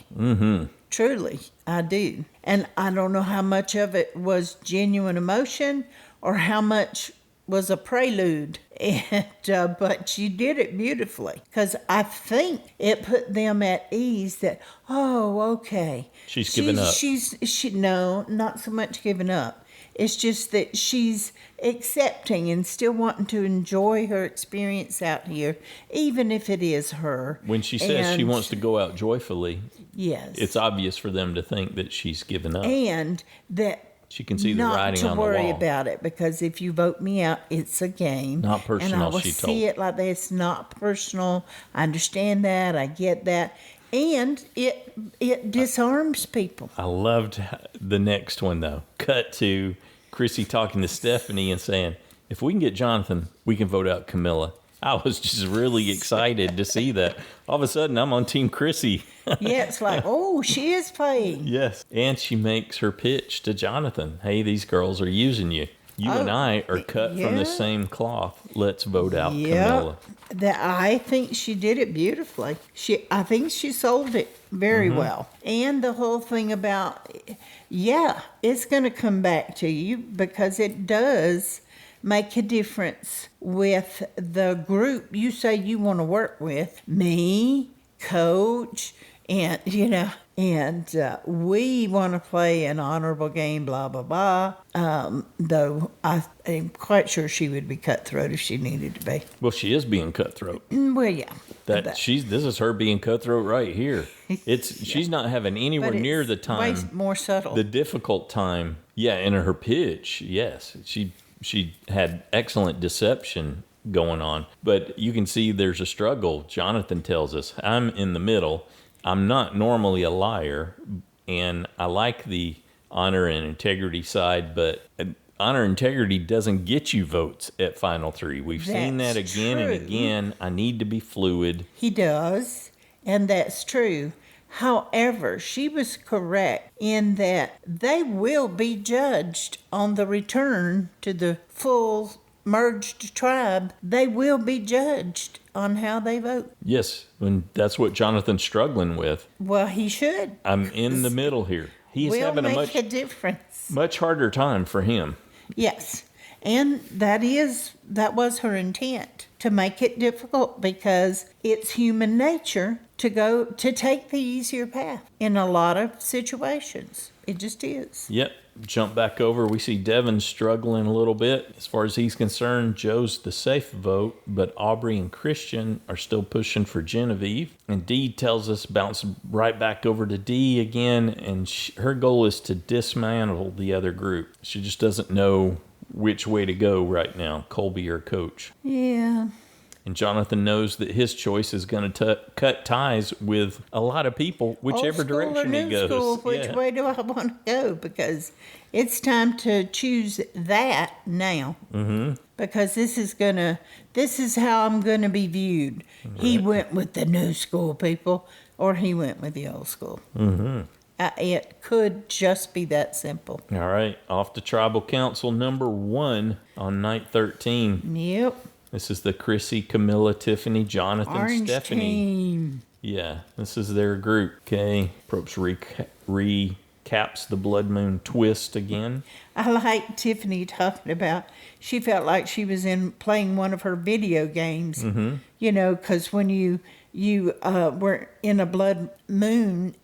Truly, I do. And I don't know how much of it was genuine emotion or how much was a prelude. But she did it beautifully. Because I think it put them at ease that, oh, okay. She's given up. No, not so much giving up. It's just that she's accepting and still wanting to enjoy her experience out here, even if it is her. When she says she wants to go out joyfully, yes, it's obvious for them to think that she's given up. And that she can see the writing on the wall. Not to worry about it, because if you vote me out, it's a game. Not personal, and I will she see told. it like that. It's not personal. I understand that. I get that. And it disarms people. I loved the next one, though. Cut to Chrissy talking to Stephenie and saying, if we can get Jonathan, we can vote out Camilla. I was just really excited to see that. All of a sudden, I'm on Team Chrissy. Yeah, it's like, oh, she is playing. Yes. And she makes her pitch to Jonathan. Hey, these girls are using you. You and I are cut from the same cloth. Let's vote out Camilla. I think she did it beautifully. I think she sold it very well. And the whole thing about, it's going to come back to you, because it does make a difference with the group you say you want to work with. Me, Coach, and, we want to play an honorable game, blah, blah, blah. Though I'm quite sure she would be cutthroat if she needed to be. Well, she is being cutthroat. Well, yeah. This is her being cutthroat right here. She's not having anywhere near the time. Way more subtle. The difficult time. Yeah, in her pitch, yes. She had excellent deception going on. But you can see there's a struggle. Jonathan tells us, I'm in the middle. I'm not normally a liar, and I like the honor and integrity side, but honor and integrity doesn't get you votes at Final Three. We've seen that again and again. I need to be fluid. He does, and that's true. However, she was correct in that they will be judged on the return to the full merged tribe. They will be judged on how they vote. Yes, and that's what Jonathan's struggling with. Well, he should. I'm in the middle here. He's having a difference. Much harder time for him. Yes, and that was her intent, to make it difficult, because it's human nature to take the easier path in a lot of situations. It just is. Yep. Jump back over. We see Devin struggling a little bit. As far as he's concerned, Joe's the safe vote, but Aubry and Christian are still pushing for Genevieve. And Dee tells us bounce right back over to Dee again, and her goal is to dismantle the other group. She just doesn't know which way to go right now, Colby or Coach. Yeah. And Jonathan knows that his choice is going to cut ties with a lot of people, whichever direction he goes. School, which way do I want to go? Because it's time to choose that now. Mm-hmm. Because this is how I'm going to be viewed. Right. He went with the new school people, or he went with the old school. Mm-hmm. It could just be that simple. All right, off to Tribal Council number 1 on night 13. Yep. This is the Chrissy, Camilla, Tiffany, Jonathan, Orange Stephenie. Team. Yeah, this is their group. Okay, Probst recaps the Blood Moon twist again. I like Tiffany talking about, she felt like she was playing one of her video games. Mm-hmm. Because when you were in a Blood Moon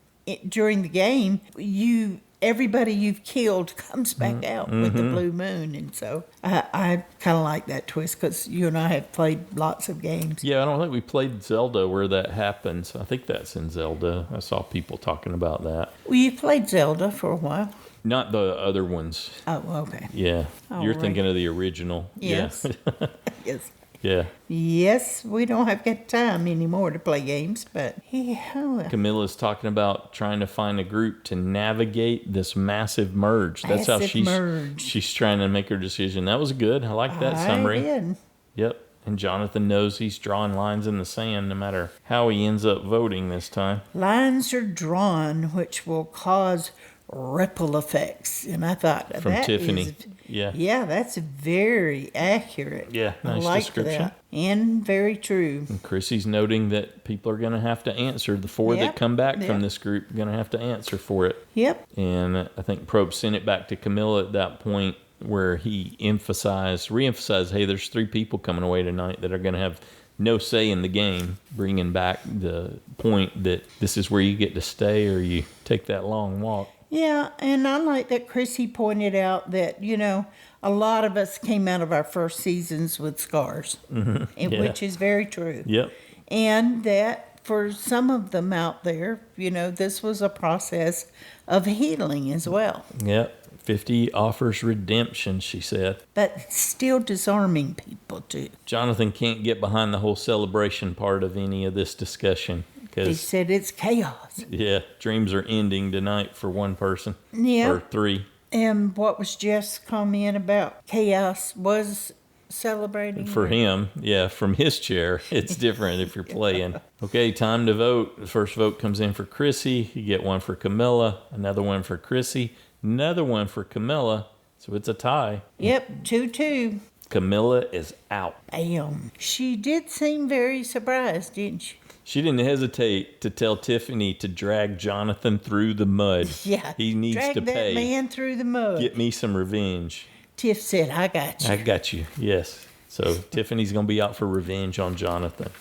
during the game, you everybody you've killed comes back out with the blue moon. And so I kind of like that twist because you and I have played lots of games. Yeah, I don't think we played Zelda where that happens. I think that's in Zelda. I saw people talking about that. Well, you played Zelda for a while. Not the other ones. Oh, okay. Yeah. You're right. thinking of the original. Yes. Yeah. Yes. Yeah. Yes, we don't have got time anymore to play games, but yeah. Camilla's talking about trying to find a group to navigate this massive merge. That's how she's trying to make her decision. That was good. I like that summary. I did. Yep. And Jonathan knows he's drawing lines in the sand no matter how he ends up voting this time. Lines are drawn which will cause ripple effects. And I thought From that Tiffany. Yeah, that's very accurate. Yeah, nice I like description. that. And very true. And Chrissy's noting that people are going to have to answer. The four that come back from this group are going to have to answer for it. Yep. And I think Probe sent it back to Camilla at that point where he re-emphasized, hey, there's 3 people coming away tonight that are going to have no say in the game, bringing back the point that this is where you get to stay or you take that long walk. Yeah, and I like that Chrissy pointed out that, a lot of us came out of our first seasons with scars, which is very true. Yep. And that for some of them out there, this was a process of healing as well. Yep. 50 offers redemption, she said. But still disarming people, too. Jonathan can't get behind the whole celebration part of any of this discussion. He said it's chaos. Yeah, dreams are ending tonight for one person. Yeah. Or 3. And what was Jeff's comment about chaos was celebrating? For him, yeah, from his chair, it's different if you're playing. Okay, time to vote. The first vote comes in for Chrissy. You get one for Camilla, another one for Chrissy, another one for Camilla. So it's a tie. Yep, 2-2. Camilla is out. Bam. She did seem very surprised, didn't she? She didn't hesitate to tell Tiffany to drag Jonathan through the mud. Yeah. He needs to drag pay. that man through the mud. Get me some revenge. Tiff said, I got you. I got you, yes. So Tiffany's going to be out for revenge on Jonathan.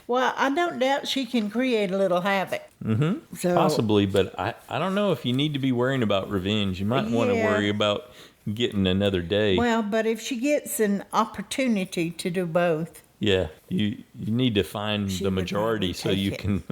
Well, I don't doubt she can create a little havoc. Mm-hmm. So, possibly, but I don't know if you need to be worrying about revenge. You might want to worry about getting another day. Well, but if she gets an opportunity to do both. Yeah, you need to find the majority so you can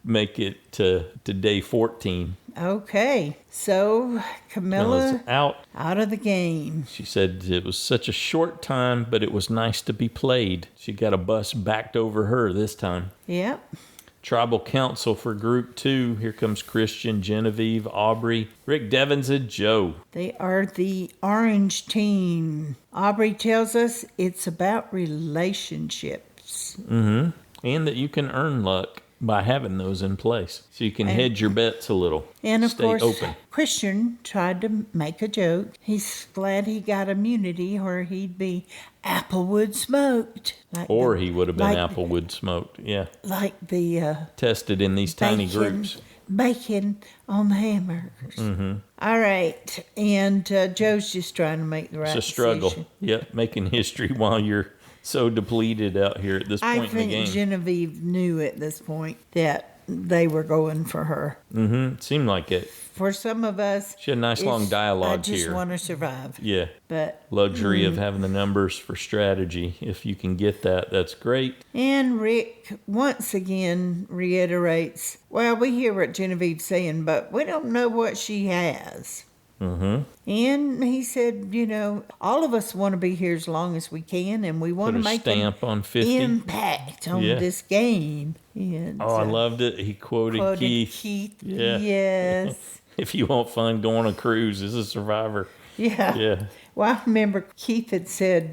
make it to day 14. Okay, so Camilla's out of the game. She said it was such a short time, but it was nice to be played. She got a bus backed over her this time. Yep. Tribal Council for Group 2. Here comes Christian, Genevieve, Aubry, Rick Devins, and Joe. They are the orange team. Aubry tells us it's about relationships. Mm-hmm. And that you can earn luck by having those in place. So you can hedge your bets a little. And of course, open. Christian tried to make a joke. He's glad he got immunity or he'd be applewood smoked. Or he would have been applewood smoked, yeah. Like the... tested in these tiny groups. Bacon on the hamburgers. Mm-hmm. All right. And Joe's just trying to make the right decision. It's a struggle. Yep, making history while you're so depleted out here at this point in the game. I think Genevieve knew at this point that they were going for her. Mm-hmm. Seemed like it. For some of us, she had a nice long dialogue here. I just want to survive. Yeah. But luxury of having the numbers for strategy. If you can get that, that's great. And Rick once again reiterates, well, we hear what Genevieve's saying, but we don't know what she has. Mm-hmm. And he said, all of us want to be here as long as we can, and we want to make stamp on 50 impact on this game. And, I loved it. He quoted Keith. Yeah. Yes. If you want fun, go on a cruise. This is Survivor. Yeah. Yeah. Well, I remember Keith had said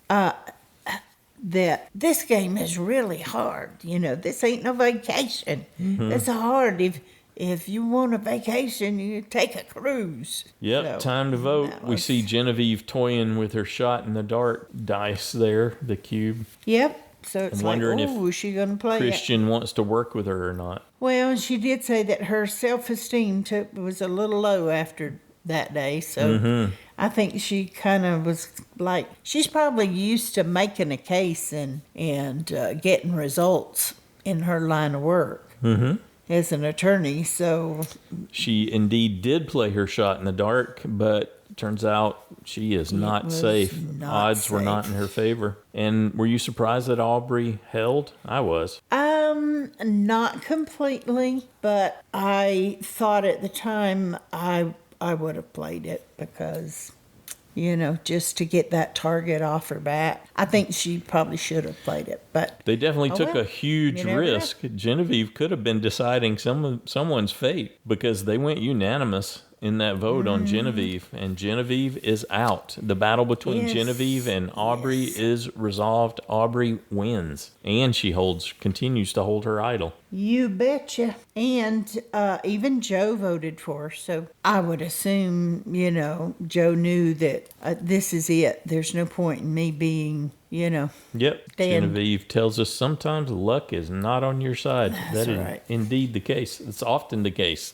that this game is really hard. This ain't no vacation. Mm-hmm. It's hard. If you want a vacation, you take a cruise. Yep, So, time to vote. We see Genevieve toying with her shot in the dark dice there, the cube. Yep. So it's like, is she going to play Christian wants to work with her or not. Well, she did say that her self-esteem was a little low after that day. So I think she kind of was like, she's probably used to making a case and getting results in her line of work. Mm-hmm. as an attorney. So She indeed did play her shot in the dark, but turns out she is not was safe. not Odds were not in her favor. And were you surprised that Aubry held? I was. not completely, but I thought at the time I would have played it because, just to get that target off her back. I think she probably should have played it, but They definitely took well, a huge you never know. risk. Genevieve could have been deciding someone's fate because they went unanimous in that vote on Genevieve, and Genevieve is out. The battle between Yes. Genevieve and Aubry is resolved. Aubry wins, and she continues to hold her idol. You betcha. And even Joe voted for her. So I would assume, Joe knew that this is it. There's no point in me being, Yep. Dan. Genevieve tells us sometimes luck is not on your side. That's That is right. indeed the case. It's often the case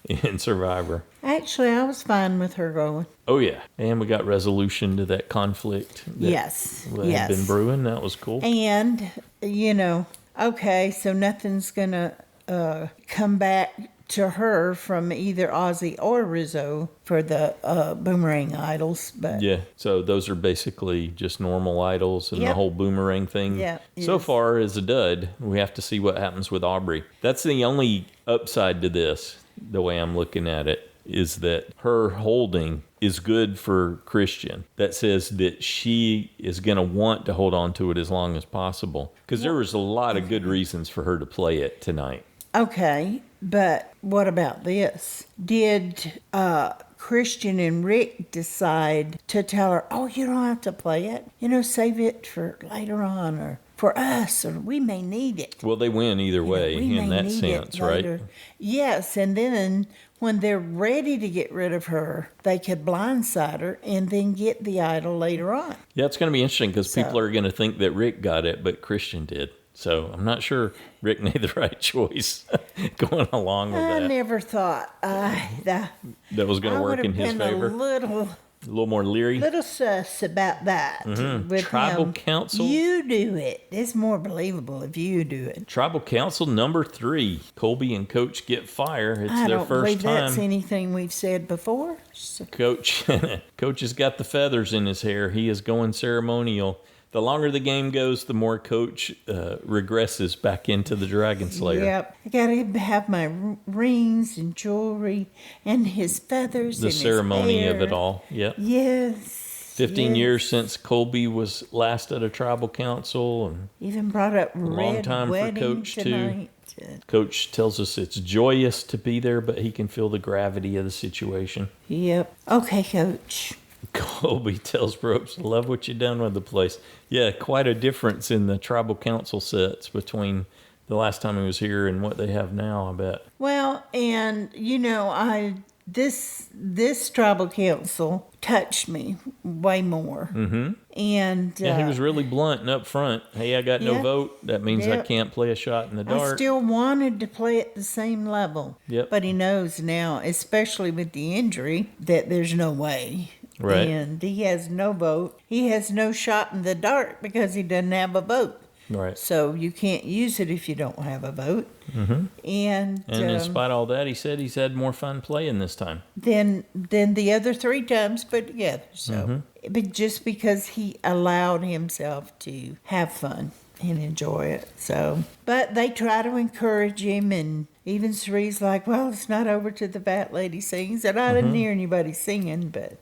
in Survivor. Actually, I was fine with her going. Oh, yeah. And we got resolution to that conflict that Yes. had Yes. been brewing. That was cool. And, okay, so nothing's going to come back to her from either Ozzy or Rizo for the boomerang idols. But Yeah, so those are basically just normal idols and the Yep. whole boomerang thing. Yeah, So yes. far is a dud. We have to see what happens with Aubry. That's the only upside to this, the way I'm looking at it, is that her holding is good for Christian. That says that she is going to want to hold on to it as long as possible. Because there was a lot of good reasons for her to play it tonight. Okay, but what about this? Did Christian and Rick decide to tell her, oh, you don't have to play it. Save it for later on or for us, or we may need it. Well, they win either way We in may that need sense, it right? later. Yes, and then when they're ready to get rid of her, they could blindside her and then get the idol later on. Yeah, it's going to be interesting because So- people are going to think that Rick got it, but Christian did. So I'm not sure Rick made the right choice going along with I that. never thought that That was going to I work would in have his been favor. a little More leery. sus about that. With Tribal him. council? You do it. It's more believable if you do it. Tribal Council number 3. Colby and Coach get fire. It's I their don't first believe that's time. anything we've said before. So, Coach has got the feathers in his hair. He is going ceremonial. The longer the game goes, the more Coach regresses back into the Dragon Slayer. yep. I got to have my rings and jewelry and his feathers. The and ceremony his of it hair. all. Yep. Yes. 15 yes. years since Colby was last at a tribal council, and Even brought up long red time for wedding Coach, too. tonight. Coach tells us it's joyous to be there, but he can feel the gravity of the situation. Yep. Okay, Coach. Colby tells Ropes, love what you done with the place. Yeah, quite a difference in the tribal council sets between the last time he was here and what they have now, I bet. Well, and this tribal council touched me way more. Mm-hmm. And Yeah, he was really blunt and up front. Hey, I got no Yeah. vote. That means I Yep. can't play a shot in the I dark. still wanted to play at the same level. Yep. But he knows now, especially with the injury, that there's no way. Right. And he has no vote. He has no shot in the dark because he doesn't have a vote. Right. So you can't use it if you don't have a vote. Mm-hmm. And In spite of all that, he said he's had more fun playing this time. than the other 3 times put together. So, but just because he allowed himself to have fun and enjoy it. So, but they try to encourage him, and even Cirie's like, "Well, it's not over till the fat lady sings," and I didn't hear anybody singing, but.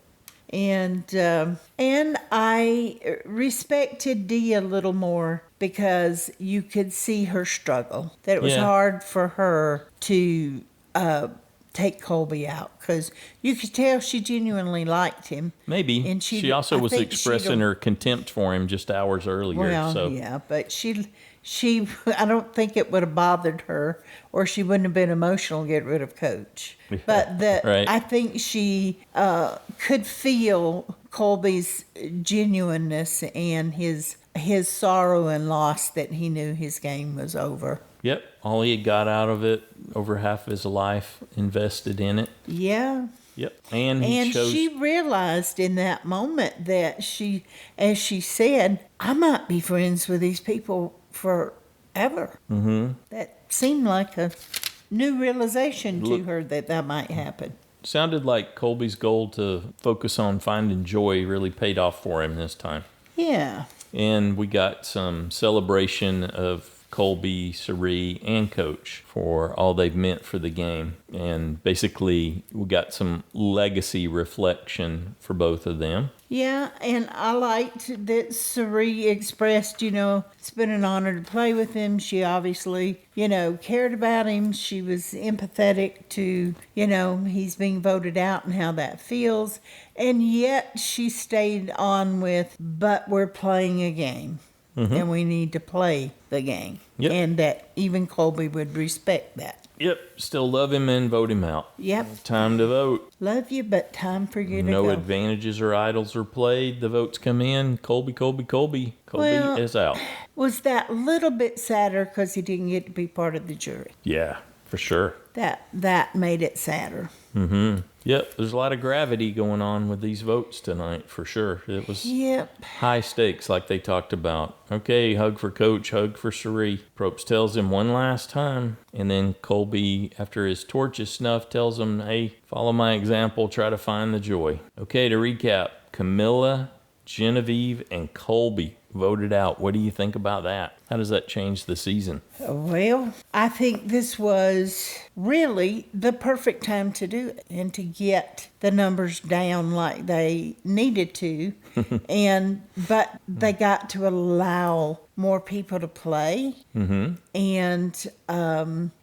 And I respected Dee a little more because you could see her struggle. That it was Yeah. hard for her to take Colby out because you could tell she genuinely liked him. Maybe. And she also I was think expressing her contempt for him just hours earlier. Well, so yeah, but she, I don't think it would have bothered her, or she wouldn't have been emotional to get rid of Coach. But Right. I think she could feel Colby's genuineness and his sorrow and loss that he knew his game was over. Yep, all he had got out of it, over half of his life invested in it. Yeah. Yep, and he And chose. she realized in that moment that as she said, I might be friends with these people forever. Mm-hmm. That seemed like a new realization to her that might happen. Sounded like Colby's goal to focus on finding joy really paid off for him this time. Yeah. And we got some celebration of Colby, Cirie, and Coach for all they've meant for the game. And basically, we got some legacy reflection for both of them. Yeah, and I liked that Cirie expressed, it's been an honor to play with him. She obviously, cared about him. She was empathetic to, he's being voted out and how that feels. And yet she stayed on with, but we're playing a game. And we need to play the game. Yep. And that even Colby would respect that. Yep, still love him and vote him out. Yep. Time to vote. Love you, but time for you to No go. advantages or idols are played. The votes come in. Colby Well, is out. Was that little bit sadder because he didn't get to be part of the jury? Yeah, for sure. That made it sadder. Yep, there's a lot of gravity going on with these votes tonight, for sure. It was high stakes like they talked about. Okay, hug for Coach, hug for Cirie. Probst tells him one last time, and then Colby, after his torch is snuffed, tells him, hey, follow my example, try to find the joy. Okay, to recap, Camilla, Genevieve, and Colby voted out. What do you think about that? How does that change the season? Well, I think this was really the perfect time to do it and to get the numbers down like they needed to. But they got to allow more people to play. And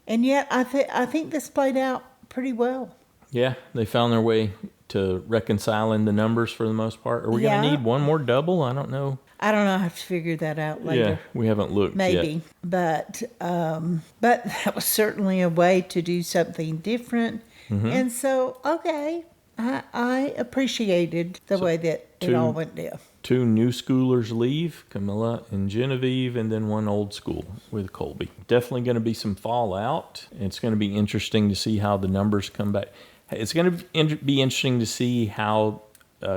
yet I think this played out pretty well. Yeah, they found their way to reconciling the numbers for the most part. Are we going to need one more double? I don't know. I don't know. I have to figure that out later. Yeah, we haven't looked Maybe. yet. But that was certainly a way to do something different. And so, okay, I appreciated the way that it all went down. 2 new schoolers leave, Camilla and Genevieve, and then 1 old school with Colby. Definitely going to be some fallout. It's going to be interesting to see how the numbers come back. It's going to be interesting to see how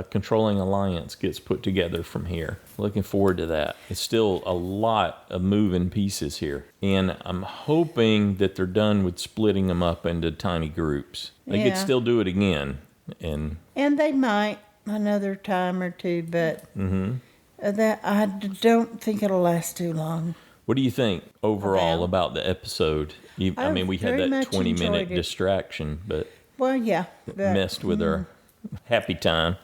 Controlling Alliance gets put together from here. Looking forward to that. It's still a lot of moving pieces here. And I'm hoping that they're done with splitting them up into tiny groups. They could still do it again. And they might another time or two, but that I don't think it'll last too long. What do you think overall about the episode? I mean, we had that 20-minute distraction, but... Well, yeah. Messed with our happy time.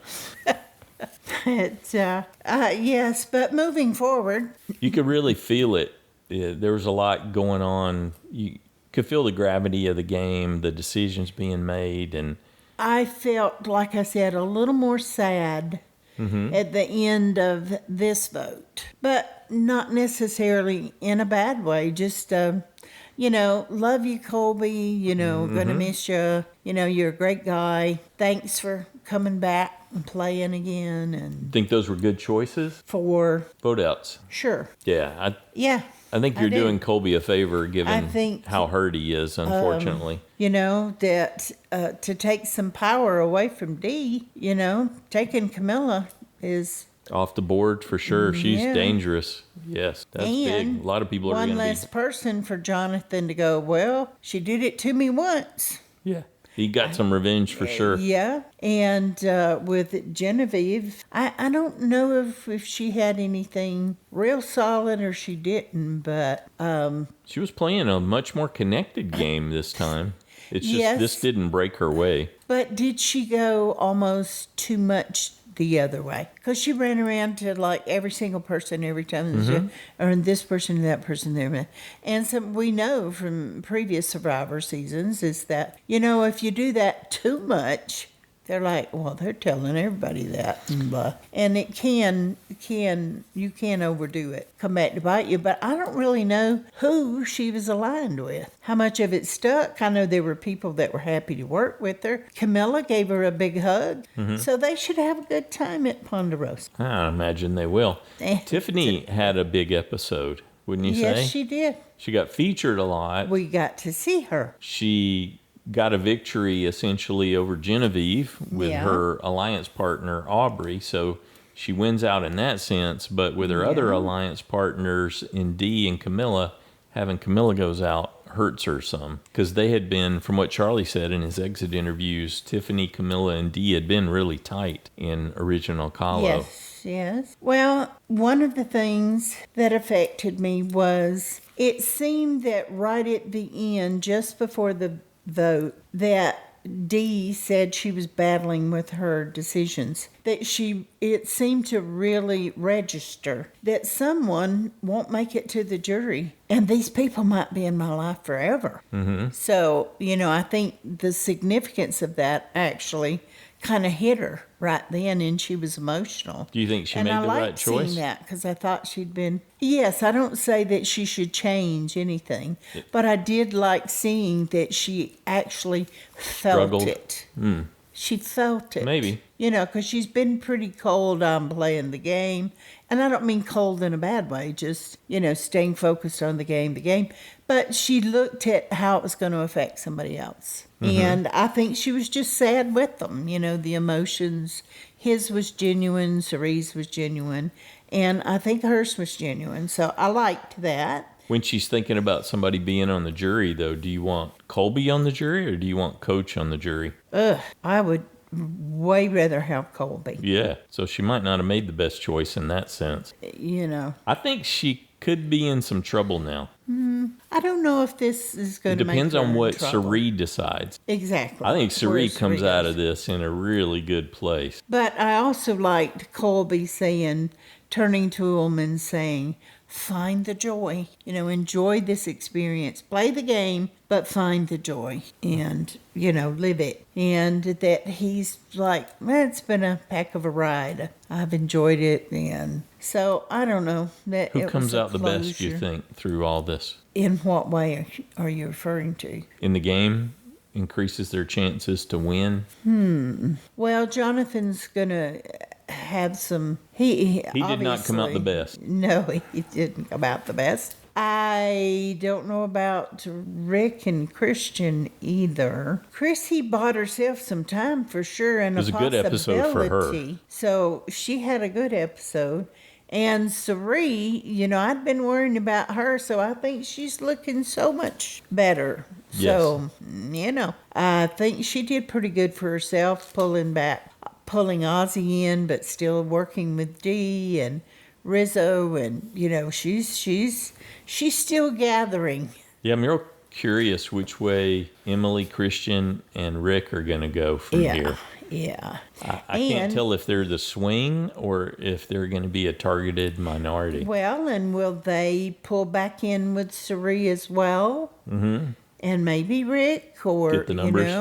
Yes, but moving forward. You could really feel it. There was a lot going on. You could feel the gravity of the game, the decisions being made. And I felt, like I said, a little more sad at the end of this vote. But not necessarily in a bad way, just... love you, Colby, gonna miss you. You're a great guy. Thanks for coming back and playing again. And think those were good choices? For vote outs. Sure. Yeah. I think you're doing Colby a favor given how hurt he is, unfortunately. That to take some power away from Dee, taking Camilla is... Off the board for sure. She's dangerous. Yes, that's big. A lot of people are going to be... one less person for Jonathan to go, well, she did it to me once. Yeah. He got some revenge for sure. Yeah. And with Genevieve, I don't know if she had anything real solid or she didn't, but... she was playing a much more connected game this time. It's just this didn't break her way. But did she go almost too much the other way? Because she ran around to like every single person every time, or this person and that person there. And so we know from previous Survivor seasons is that, if you do that too much, they're like, well, they're telling everybody that. And it you can overdo it, come back to bite you. But I don't really know who she was aligned with, how much of it stuck. I know there were people that were happy to work with her. Camilla gave her a big hug. So they should have a good time at Ponderosa. I imagine they will. Tiffany had a big episode, wouldn't you say? Yes, she did. She got featured a lot. We got to see her. She got a victory essentially over Genevieve with her alliance partner Aubry, so she wins out in that sense. But with her other alliance partners in Dee and Camilla, having Camilla goes out hurts her some. Because they had been, from what Charlie said in his exit interviews, Tiffany, Camilla, and Dee had been really tight in original Kahlo. Yes. Well, one of the things that affected me was it seemed that right at the end, just before the vote, that Dee said she was battling with her decisions. That it seemed to really register that someone won't make it to the jury. And these people might be in my life forever. Mm-hmm. So, I think the significance of that actually kind of hit her right then, and she was emotional. Do you think she made the right choice? And I liked seeing that because I thought she'd been... Yes, I don't say that she should change anything, but I did like seeing that she actually felt it. She felt it. Maybe. Because she's been pretty cold on playing the game. And I don't mean cold in a bad way, just, staying focused on the game. But she looked at how it was going to affect somebody else. Mm-hmm. And I think she was just sad with them, the emotions. His was genuine, Cirie's was genuine, and I think hers was genuine. So I liked that. When she's thinking about somebody being on the jury, though, do you want Colby on the jury or do you want Coach on the jury? I would way rather have Colby. Yeah, so she might not have made the best choice in that sense. I think she could be in some trouble now. I don't know if this is going to make her It depends on what trouble. Cirie decides. Exactly. I think Cirie comes out of this in a really good place. But I also liked Colby turning to him and saying, find the joy. Enjoy this experience. Play the game, but find the joy and, live it. And that he's like, it's been a heck of a ride. I've enjoyed it. And so, I don't know. Who comes out the best, you think, through all this? In what way are you referring to? In the game? Increases their chances to win? Well, Jonathan's going to have some... He did not come out the best. No, he didn't come out the best. I don't know about Rick and Christian either. Chrissy bought herself some time for sure, and it was a good episode for her. So she had a good episode. And Cirie, I'd been worrying about her, so I think she's looking so much better. Yes. So, I think she did pretty good for herself, pulling Ozzy in, but still working with Dee and Rizo, and she's still gathering. Yeah, I'm real curious which way Emily, Christian, and Rick are going to go from here. Yeah. I can't tell if they're the swing or if they're going to be a targeted minority. Well, and will they pull back in with Cirie as well? Mm-hmm. And maybe Rick, or, get the numbers.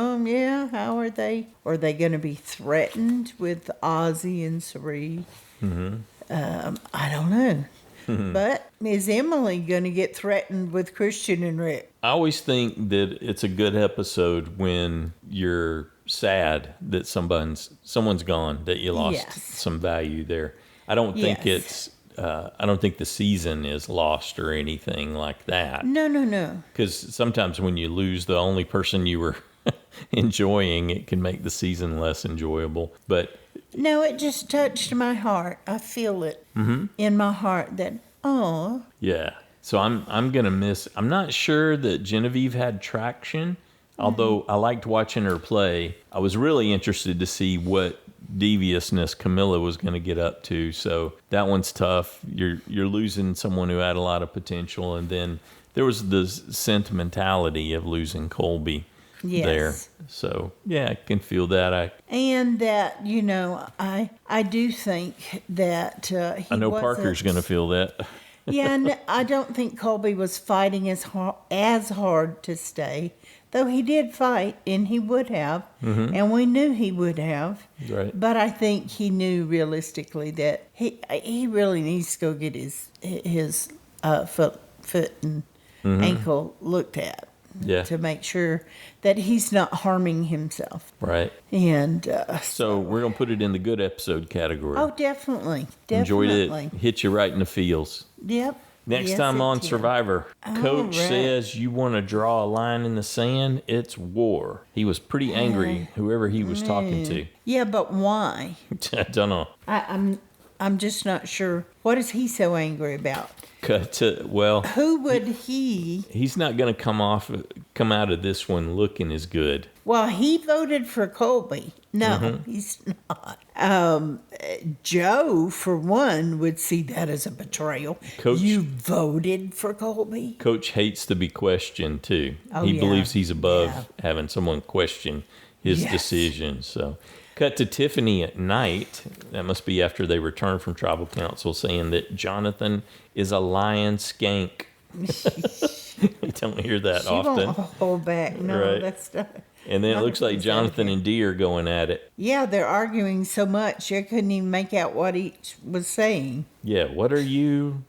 How are they? Are they going to be threatened with Ozzy and Cirie? Mm-hmm. I don't know. Mm-hmm. But is Emily going to get threatened with Christian and Rick? I always think that it's a good episode when you're sad that someone's gone, that you lost some value there. I don't think I don't think the season is lost or anything like that. No. Because sometimes when you lose the only person you were enjoying, it can make the season less enjoyable. But no, it just touched my heart. I feel it in my heart that, oh. Yeah. So I'm going to miss... I'm not sure that Genevieve had traction, although I liked watching her play. I was really interested to see what deviousness Camilla was going to get up to. So that one's tough. You're losing someone who had a lot of potential, and then there was the sentimentality of losing Colby there. So yeah, I can feel that. And that, I do think that I know Parker's going to feel that. Yeah, and I don't think Colby was fighting as hard to stay. Though he did fight, and he would have, and we knew he would have. Right. But I think he knew realistically that he really needs to go get his foot and ankle looked at. Yeah. To make sure that he's not harming himself. Right. And so we're going to put it in the good episode category. Oh, definitely. Enjoyed it. Hit you right in the feels. Yep. Next time on Survivor, Coach says you want to draw a line in the sand, it's war. He was pretty angry, whoever he was talking to. Yeah, but why? I don't know. I'm just not sure. What is he so angry about? Who would he? He's not going to come out of this one looking as good. Well, he voted for Colby. No, he's not. Joe, for one, would see that as a betrayal. Coach, you voted for Colby? Coach hates to be questioned, too. Oh, he believes he's above having someone question his decisions. So, cut to Tiffany at night. That must be after they return from tribal council, saying that Jonathan is a lying skank. You don't hear that often. She won't hold back. No, right. That's not. And then it looks like Jonathan and Dee are going at it. Yeah, they're arguing so much I couldn't even make out what each was saying. Yeah, what are you?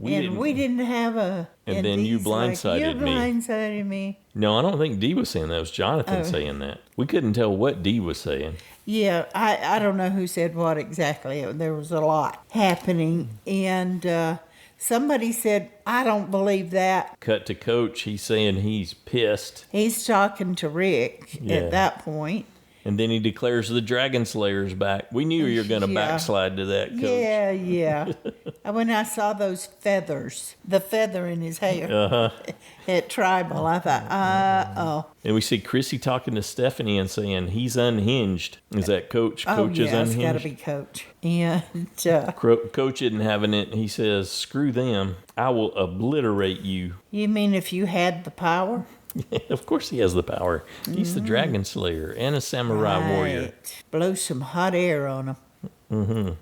We didn't have a... And then you blindsided me. You blindsided me. No, I don't think Dee was saying that. It was Jonathan saying that. We couldn't tell what Dee was saying. Yeah, I don't know who said what exactly. There was a lot happening. And somebody said, I don't believe that. Cut to Coach. He's saying he's pissed. He's talking to Rick at that point. And then he declares the Dragon Slayer's back. We knew you were going to backslide to that, Coach. Yeah. When I saw those feathers, the feather in his hair at Tribal, I thought, And we see Chrissy talking to Stephenie and saying he's unhinged. Is that Coach? Coach is unhinged? It's got to be Coach. And Coach isn't having it. He says, screw them. I will obliterate you. You mean if you had the power? Of course he has the power. He's the Dragon Slayer and a samurai warrior. Blow some hot air on him.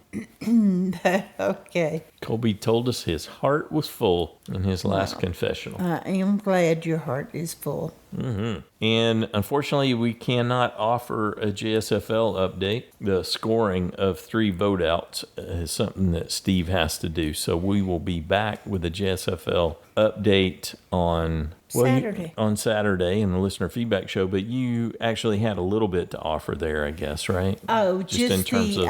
Okay. Colby told us his heart was full in his last confessional. I am glad your heart is full. And unfortunately, we cannot offer a JSFL update. The scoring of 3 vote outs is something that Steve has to do. So we will be back with a JSFL update on Saturday in the listener feedback show. But you actually had a little bit to offer there, I guess, right? Oh, just in terms of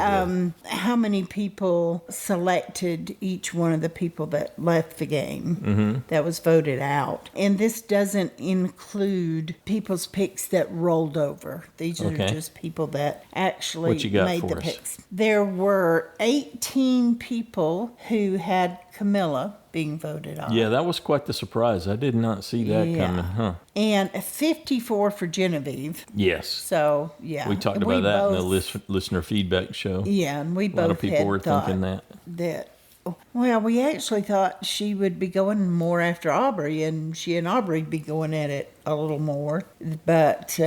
how many people selected each one of the people that left the game that was voted out. And this doesn't include people's picks that rolled over. These are just people that actually made the picks. There were 18 people who had Camilla being voted on. Yeah, that was quite the surprise. I did not see that coming, huh? And 54 for Genevieve. Yes. So, yeah. We talked about that in the listener feedback show. Yeah, and we both a lot of people were thinking that. Well, we actually thought she would be going more after Aubry, and she and Aubry would be going at it a little more. But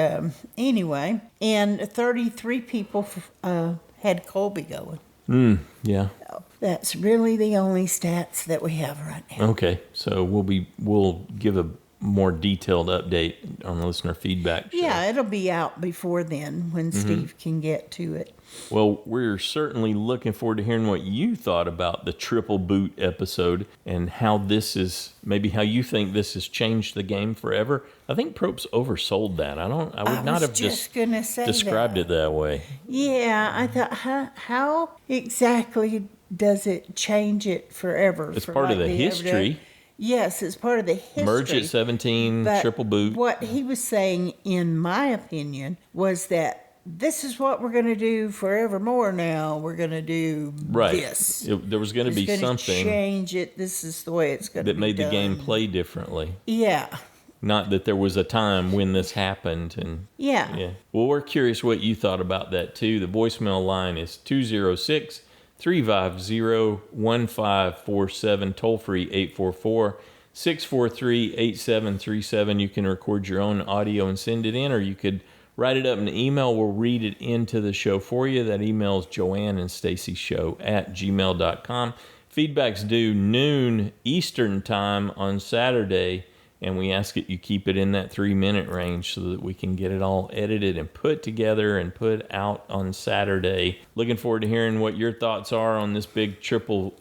anyway, and 33 people had Colby going. Yeah. So that's really the only stats that we have right now. Okay, so we'll give a more detailed update on the listener feedback show. Yeah, it'll be out before then when Steve can get to it. Well, we're certainly looking forward to hearing what you thought about the triple boot episode and how how you think this has changed the game forever. I think Probst oversold that. I would not have just described it that way. Yeah, I thought, how exactly does it change it forever? It's part of the history. Yes, it's part of the history. Merge at 17, triple boot. What he was saying, in my opinion, was that this is what we're going to do forevermore now. We're going to do this. There was going to be something. Change it. This is the way it's going to be that made the game play differently. Yeah. Not that there was a time when this happened. Yeah. Well, we're curious what you thought about that, too. The voicemail line is 206-350-1547, toll free 844-643-8737. You can record your own audio and send it in, or you could write it up in an email. We'll read it into the show for you. That email is joanneandstacyshow@gmail.com. Feedback's due noon Eastern time on Saturday, and we ask that you keep it in that 3-minute range so that we can get it all edited and put together and put out on Saturday. Looking forward to hearing what your thoughts are on this big triple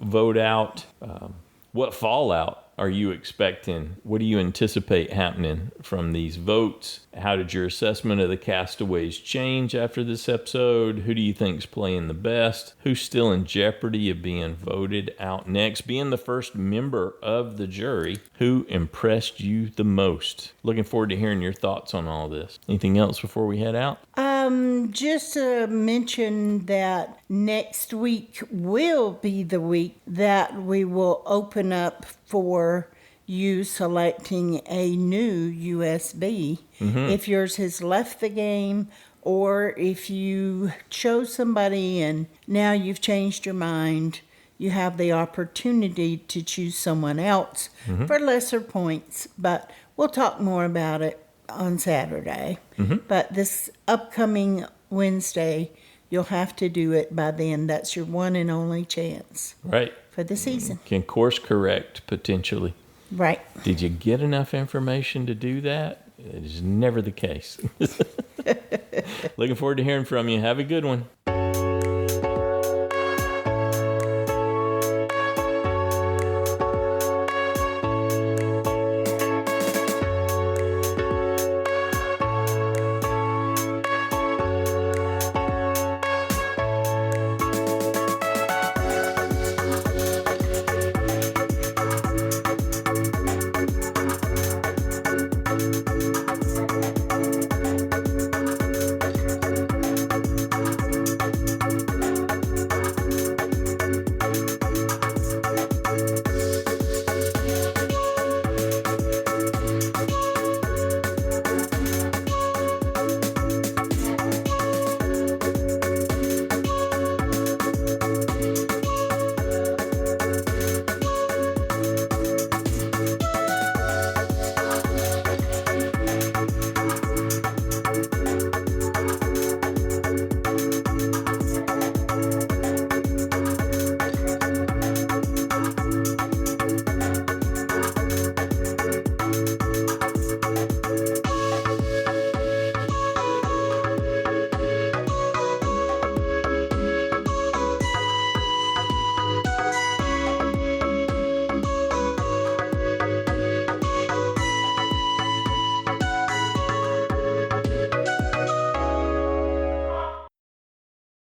vote out. What fallout are you expecting? What do you anticipate happening from these votes? How did your assessment of the castaways change after this episode? Who do you think's playing the best? Who's still in jeopardy of being voted out next? Being the first member of the jury, who impressed you the most? Looking forward to hearing your thoughts on all this. Anything else before we head out? Just to mention that next week will be the week that we will open up for you selecting a new USB. If yours has left the game, or if you chose somebody and now you've changed your mind, you have the opportunity to choose someone else for lesser points. But we'll talk more about it on Saturday. But this upcoming Wednesday, you'll have to do it by then. That's your one and only chance. Right. For the season. Can course correct potentially. Right. Did you get enough information to do that? It is never the case. Looking forward to hearing from you. Have a good one.